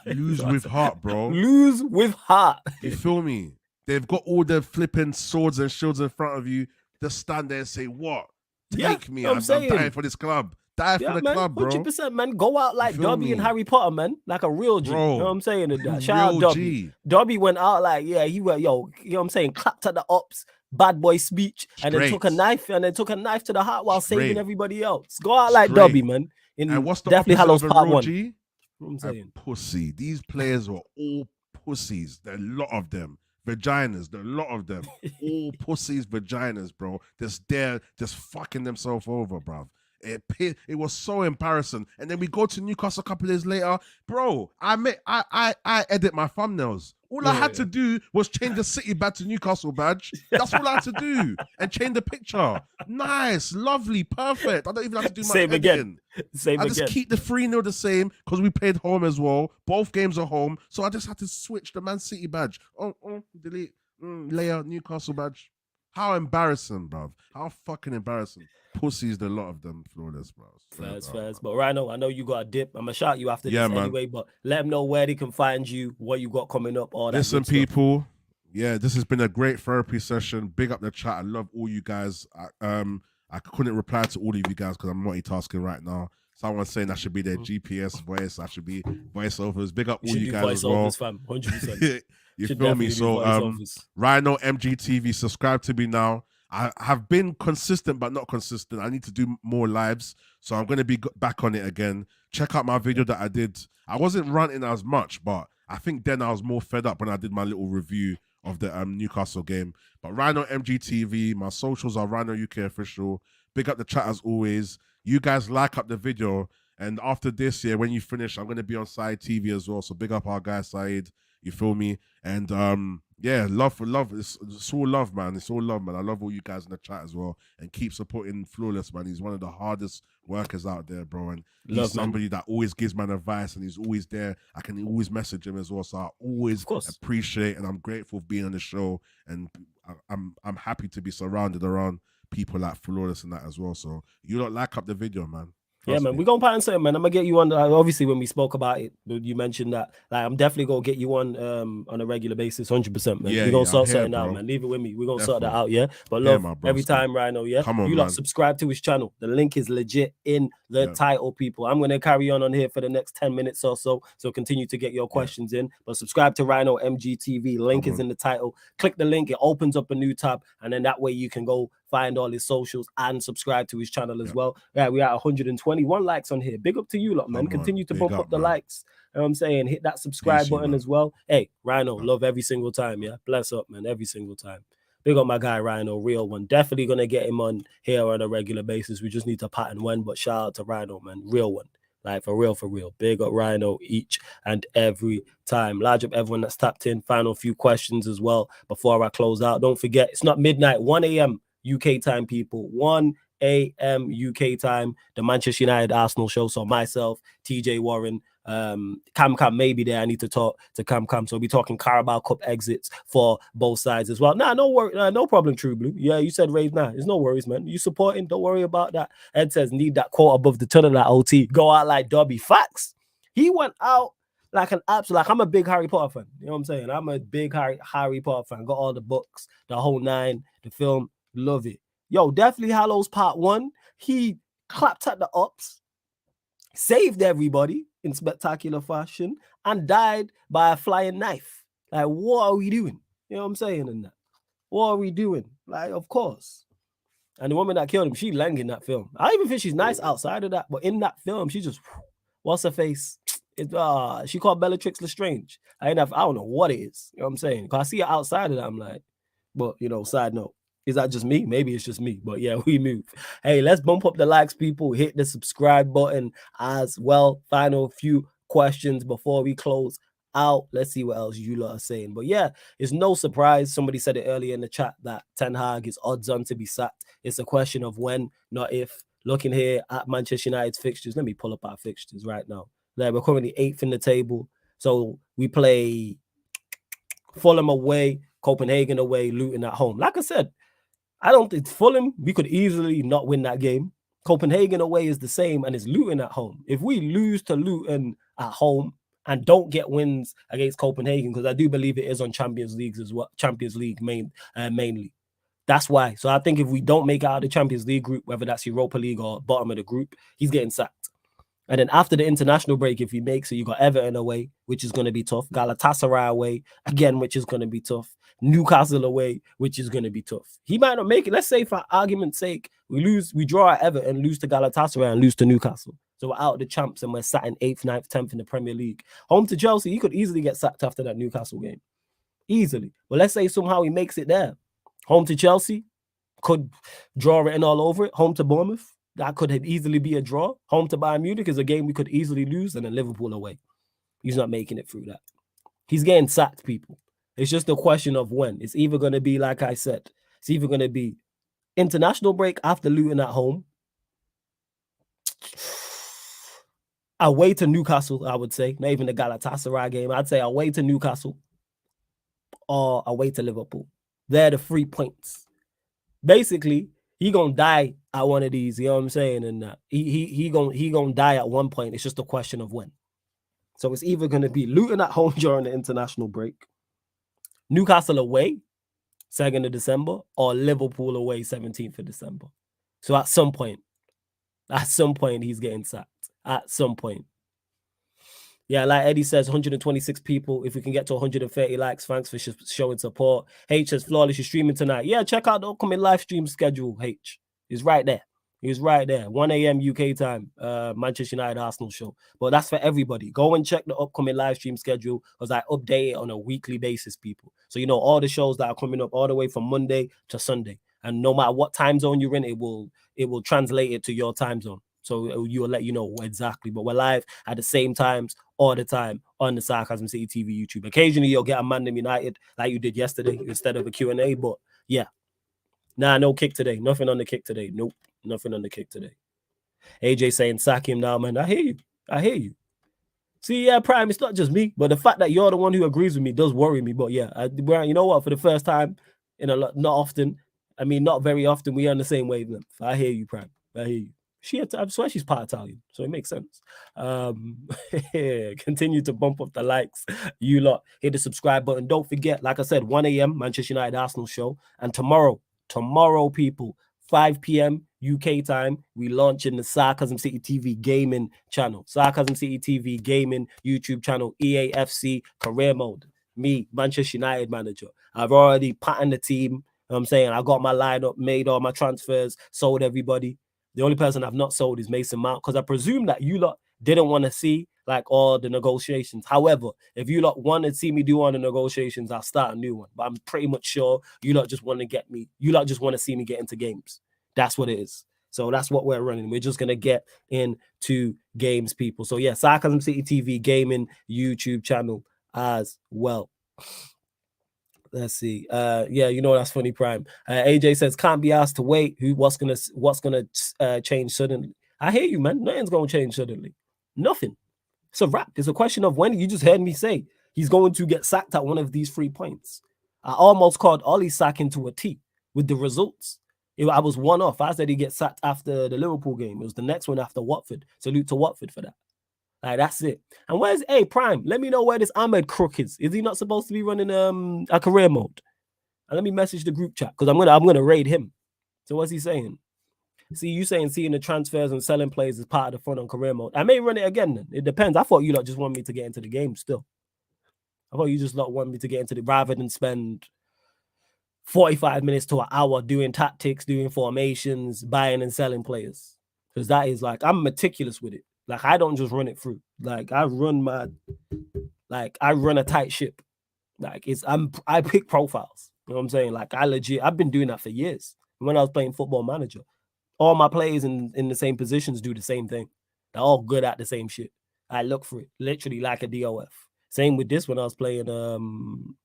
Lose with heart, bro. Lose with heart. You feel me? They've got all the flipping swords and shields in front of you. Just stand there and say, what? Take me. I'm dying for this club. Die for the club, bro. 100%, man. Go out like Dobby and Harry Potter, man. Like a real G. Bro, you know what I'm saying? Shout out Dobby. Dobby went out like, he went, you know what I'm saying? Clapped at the ops, bad boy speech, and then took a knife to the heart while saving everybody else. Go out like Dobby, man. And what's the Deathly Hallows Part 1. G? I'm saying? Pussy. These players were all pussies. There are a lot of them. Vaginas. There are a lot of them. All pussies, vaginas, bro. Just fucking themselves over, bro. It was so embarrassing. And then we go to Newcastle a couple of days later. Bro, I edit my thumbnails. All I had to do was change the City badge to Newcastle badge. That's all I had to do. And change the picture. Nice, lovely, perfect. I don't even have to do much editing. I just keep the 3-0 the same because we played home as well. Both games are home. So I just had to switch the Man City badge. Delete. Layer, Newcastle badge. How embarrassing, bruv. How fucking embarrassing. Pussies, the lot of them, flawless, bro. Fast. But Rhino, I know you got a dip. I'm gonna shout you after this anyway, but let them know where they can find you, what you got coming up, all that. Listen, people, this has been a great therapy session. Big up the chat. I love all you guys. I couldn't reply to all of you guys because I'm multitasking right now. Someone's saying I should be their GPS voice. I should be voiceovers. Big up all you guys as well. Fam, 100%. You feel me? So Rhino MGTV, subscribe to me now. I have been consistent, but not consistent. I need to do more lives. So I'm going to be back on it again. Check out my video that I did. I wasn't ranting as much, but I think then I was more fed up when I did my little review of the Newcastle game. But Rhino MGTV, my socials are Rhino UK Official. Big up the chat as always. You guys like up the video. And after this year, when you finish, I'm going to be on Side TV as well. So big up our guy, Saeed. You feel me? And yeah, love for love. It's all love, man. It's all love, man. I love all you guys in the chat as well. And keep supporting Flawless, man. He's one of the hardest workers out there, bro. And he's somebody that always gives man advice, and he's always there. I can always message him as well. So I always appreciate, and I'm grateful for being on the show. And I'm happy to be surrounded around people like Flawless and that as well. So you don't like up the video, man. Yeah, man, we're going to pattern something, man. I'm going to get you on. Obviously, when we spoke about it, you mentioned that. Like, I'm definitely going to get you on a regular basis, 100%, man. We're going to sort something out, man. Leave it with me. We're going to sort that out, yeah? But love, every time, Rhino, yeah? Come on, you lot subscribe to his channel. The link is legit in the title, people. I'm going to carry on here for the next 10 minutes or so. So continue to get your questions in. But subscribe to Rhino MGTV. Link is in the title. Click the link. It opens up a new tab. And then that way you can go find all his socials and subscribe to his channel as well. Yeah, we are 121 likes on here. Big up to you lot, man. Continue to bump up the likes. You know what I'm saying? Hit that subscribe button as well. Hey, Rhino, love every single time, yeah? Bless up, man, every single time. Big up my guy, Rhino, real one. Definitely going to get him on here on a regular basis. We just need to pattern when, but shout out to Rhino, man. Real one. Like, for real, for real. Big up Rhino each and every time. Large up everyone that's tapped in. Final few questions as well before I close out. Don't forget, it's not midnight, 1 a.m. UK time, people. 1 a.m. UK time, the Manchester United Arsenal show. So myself, TJ Warren, Cam may be there. I need to talk to Cam. So we'll be talking Carabao Cup exits for both sides as well. Nah, no worry, no problem, True Blue. Yeah, you said Rave. Nah, there's no worries, man. You supporting? Don't worry about that. Ed says need that quote above the tunnel at OT. Go out like Dobby. Facts. He went out like an absolute. Like, I'm a big Harry Potter fan. You know what I'm saying? I'm a big Harry Potter fan. Got all the books, the whole 9, the film. Love it. Yo, Deathly Hallows Part 1. He clapped at the ops, saved everybody in spectacular fashion, and died by a flying knife. Like, what are we doing? You know what I'm saying in that? What are we doing? Like, of course. And the woman that killed him, she lang in that film. I even think she's nice outside of that, but in that film, she just, what's her face? She called Bellatrix Lestrange. I don't know what it is. You know what I'm saying? Because I see her outside of that, I'm like, but, you know, side note. Is that just me? Maybe it's just me, but yeah, we move. Hey, let's bump up the likes, people. Hit the subscribe button as well. Final few questions before we close out. Let's see what else you lot are saying. But yeah, it's no surprise. Somebody said it earlier in the chat that Ten Hag is odds on to be sacked. It's a question of when, not if. Looking here at Manchester United's fixtures. Let me pull up our fixtures right now. We're currently 8th in the table. So we play Fulham away, Copenhagen away, Luton at home. Like I said, I don't think Fulham, we could easily not win that game. Copenhagen away is the same, and it's Luton at home. If we lose to Luton at home and don't get wins against Copenhagen, because I do believe it is on Champions League as well, Champions League mainly. That's why. So I think if we don't make it out of the Champions League group, whether that's Europa League or bottom of the group, he's getting sacked. And then after the international break, if he makes it, you got Everton away, which is going to be tough. Galatasaray away, again, which is going to be tough. Newcastle away, which is going to be tough. He might not make it. Let's say, for argument's sake, we draw at Everton, lose to Galatasaray, and lose to Newcastle. So we're out of the champs, and we're sat in 8th, 9th, 10th in the Premier League. Home to Chelsea, he could easily get sacked after that Newcastle game. Easily. But let's say somehow he makes it there. Home to Chelsea, could draw written all over it. Home to Bournemouth, that could easily be a draw. Home to Bayern Munich is a game we could easily lose, and then Liverpool away. He's not making it through that. He's getting sacked, people. It's just a question of when. It's either going to be, like I said, it's either going to be international break after Luton at home, away to Newcastle, I would say. Not even the Galatasaray game. I'd say away to Newcastle or away to Liverpool. They're the 3 points. Basically, he gonna die at one of these, you know what I'm saying? And he gonna die at one point. It's just a question of when. So it's either gonna be Luton at home during the international break, Newcastle away, 2nd of December, or Liverpool away, 17th of December. So at some point, he's getting sacked. At some point. Yeah, like Eddie says, 126 people. If we can get to 130 likes, thanks for showing support. H says, flawless, you're streaming tonight. Yeah, check out the upcoming live stream schedule, H. It's right there. It's right there. 1 a.m. UK time, Manchester United Arsenal show. But that's for everybody. Go and check the upcoming live stream schedule because I update it on a weekly basis, people. So you know all the shows that are coming up all the way from Monday to Sunday. And no matter what time zone you're in, it will translate it to your time zone. So you'll let you know exactly. But we're live at the same times all the time on the Sarcasm City TV YouTube. Occasionally you'll get a ManDem United like you did yesterday instead of a Q&A. But yeah. Nah, no kick today. Nothing on the kick today. Nope. Nothing on the kick today. AJ saying sack him now, man. I hear you. I hear you. See, yeah, Prime, it's not just me, but the fact that you're the one who agrees with me does worry me. But yeah, you know what? For the first time in a lot, not often, I mean, not very often, we're on the same wavelength. I hear you, Prime. I hear you. I swear she's part Italian, so it makes sense. Continue to bump up the likes. You lot, hit the subscribe button. Don't forget, like I said, 1 a.m. Manchester United Arsenal show. And tomorrow, people, 5 p.m. UK time, we launch in the Sarcasm City TV gaming channel. Sarcasm City TV gaming YouTube channel, EAFC career mode. Me, Manchester United manager. I've already patterned the team. You know what I'm saying? I got my lineup, made all my transfers, sold everybody. The only person I've not sold is Mason Mount because I presume that you lot didn't want to see like all the negotiations. However, if you lot want to see me do all the negotiations, I'll start a new one. But I'm pretty much sure you lot just want to get me. You lot just want to see me get into games. That's what it is. So that's what we're running. We're just going to get into games, people. So yeah, Sarcasm City TV gaming YouTube channel as well. Let's see. Yeah, you know that's funny, Prime. AJ says can't be asked to wait. What's gonna change suddenly? I hear you, man. Nothing's gonna change suddenly. Nothing. It's a wrap. It's a question of when. You just heard me say he's going to get sacked at one of these 3 points. I almost called Ollie sacking to a T with the results. I was one off. I said he gets sacked after the Liverpool game. It was the next one after Watford. Salute to Watford for that. Like, that's it. And where's Prime? Let me know where this Ahmed crook is. Is he not supposed to be running a career mode? And let me message the group chat because I'm gonna raid him. So what's he saying? See, you saying seeing the transfers and selling players is part of the fun on career mode. I may run it again then. It depends. I thought you lot just want me to get into the game still. I thought you just lot want me to get into the rather than spend 45 minutes to an hour doing tactics, doing formations, buying and selling players. Because that is like, I'm meticulous with it. Like, I don't just run it through. Like, I run a tight ship. Like, I pick profiles. You know what I'm saying? Like, I've been doing that for years. When I was playing Football Manager, all my players in the same positions do the same thing. They're all good at the same shit. I look for it, literally like a DOF. Same with this when I was playing, when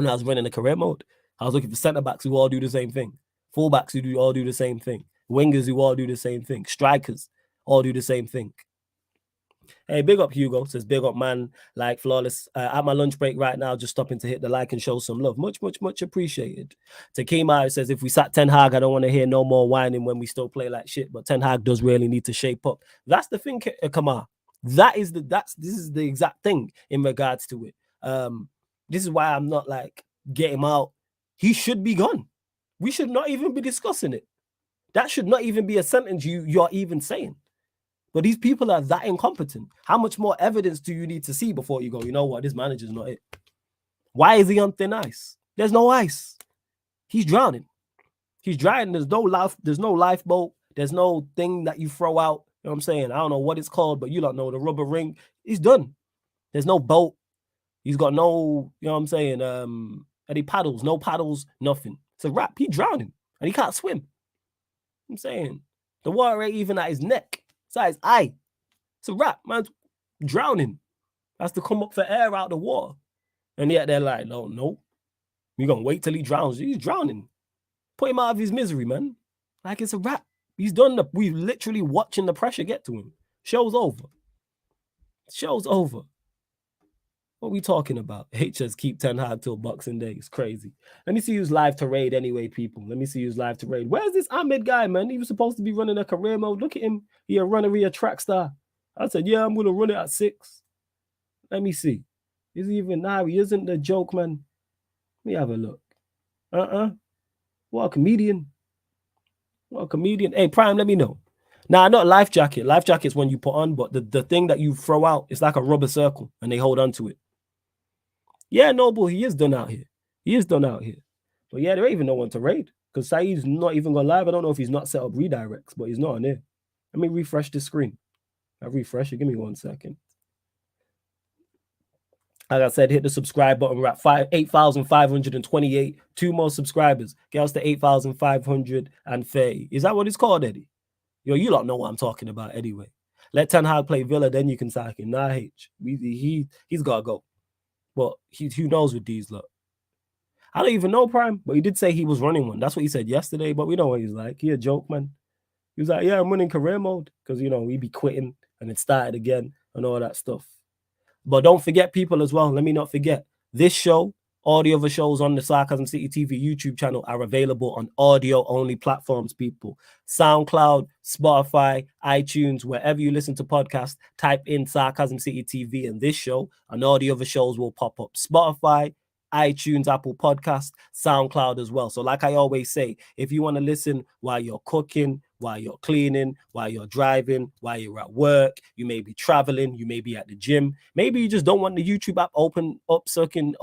I was running the career mode. I was looking for centre backs who all do the same thing. Fullbacks who all do the same thing. Wingers who all do the same thing. Strikers all do the same thing. Hey, big up Hugo. Says big up, man. Like flawless. At my lunch break right now, just stopping to hit the like and show some love. Much, much, much appreciated. Takima says if we sat Ten Hag, I don't want to hear no more whining when we still play like shit. But Ten Hag does really need to shape up. That's the thing, Kamar. This is the exact thing in regards to it. This is why I'm not like get him out. He should be gone. We should not even be discussing it. That should not even be a sentence you're even saying. But these people are that incompetent. How much more evidence do you need to see before you go, you know what, this manager's not it? Why is he on thin ice? There's no ice. He's drowning. He's drowning. There's no lifeboat. There's no thing that you throw out. You know what I'm saying? I don't know what it's called, but you don't know, the rubber ring. He's done. There's no boat. He's got no, you know what I'm saying? Any paddles, no paddles, nothing. It's a wrap. He's drowning and he can't swim. I'm saying the water ain't even at his neck. It's at his eye. It's a wrap. Man's drowning. Has to come up for air out the water. And yet they're like, no. We're going to wait till he drowns. He's drowning. Put him out of his misery, man. Like, it's a wrap. He's done we're literally watching the pressure get to him. Show's over. Show's over. What are we talking about? HS keep Ten Hag till Boxing Day. It's crazy. Let me see who's live to raid anyway, people. Let me see who's live to raid. Where's this Ahmed guy, man? He was supposed to be running a career mode. Look at him. He a runner, he a track star. I said, yeah, I'm going to run it at 6. Let me see. Is he even now? He isn't the joke, man. Let me have a look. What a comedian. What a comedian. Hey, Prime, let me know. Nah, not life jacket. Life jacket's when you put on, but the thing that you throw out, it's like a rubber circle and they hold on to it. Yeah, Noble, he is done out here. He is done out here. But yeah, there ain't even no one to raid because Saeed's not even gone live. I don't know if he's not set up redirects, but he's not on there. Let me refresh the screen. I'll refresh it. Give me 1 second. Like I said, hit the subscribe button. We're at 8,528. 2 more subscribers. Get us to 8,530. Is that what it's called, Eddie? Yo, you lot know what I'm talking about anyway. Let Ten Hag play Villa, then you can sack him. Nah, he's got to go. But who knows with these lot. I don't even know Prime, but he did say he was running one. That's what he said yesterday, but we know what he's like. He a joke, man. He was like, yeah, I'm running career mode because, you know, we be quitting and it started again and all that stuff. But don't forget, people, as well. Let me not forget. This show, all the other shows on the Sarcasm City TV YouTube channel are available on audio-only platforms, people. SoundCloud, Spotify, iTunes, wherever you listen to podcasts, type in Sarcasm City TV and this show, and all the other shows will pop up. Spotify, iTunes, Apple Podcast, SoundCloud as well. So like I always say, if you want to listen while you're cooking, while you're cleaning, while you're driving, while you're at work, you may be traveling, you may be at the gym. Maybe you just don't want the YouTube app sucking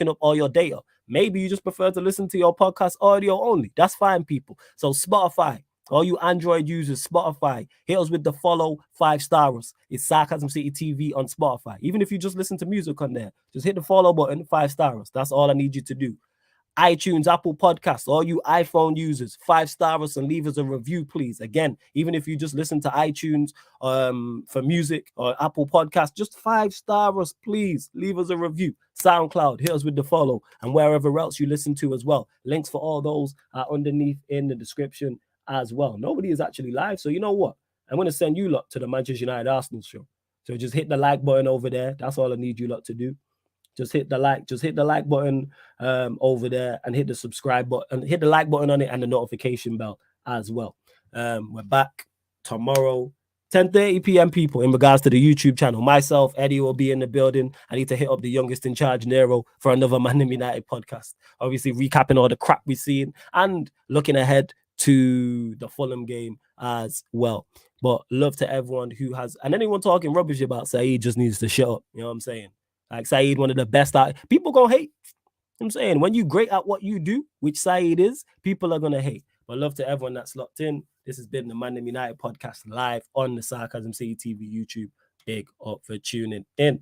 up all your data. Maybe you just prefer to listen to your podcast audio only. That's fine, people. So Spotify, all you Android users, Spotify, hit us with the follow 5-stars. It's Sarcasm City TV on Spotify. Even if you just listen to music on there, just hit the follow button, 5 stars. That's all I need you to do. iTunes, Apple Podcasts, all you iPhone users, 5 stars and leave us a review, please. Again, even if you just listen to iTunes for music or Apple Podcasts, just 5 stars, please. Leave us a review. SoundCloud, hit us with the follow, and wherever else you listen to as well. Links for all those are underneath in the description as well. Nobody is actually live, so you know what? I'm going to send you lot to the Manchester United Arsenal show. So just hit the like button over there. That's all I need you lot to do. Just hit the like button over there and hit the subscribe button, hit the like button on it and the notification bell as well. We're back tomorrow, 10:30 p.m. people, in regards to the YouTube channel. Myself, Eddie will be in the building. I need to hit up the youngest in charge, Nero, for another ManDem United podcast. Obviously, recapping all the crap we've seen and looking ahead to the Fulham game as well. But love to everyone who has, and anyone talking rubbish about Saeed just needs to shut up. You know what I'm saying? Like Saeed, one of the best out. People gonna hate. I'm saying when you great at what you do, which Saeed is, people are gonna hate. But love to everyone that's locked in. This has been the ManDem United podcast live on the Sarcasm City TV YouTube. Big up for tuning in.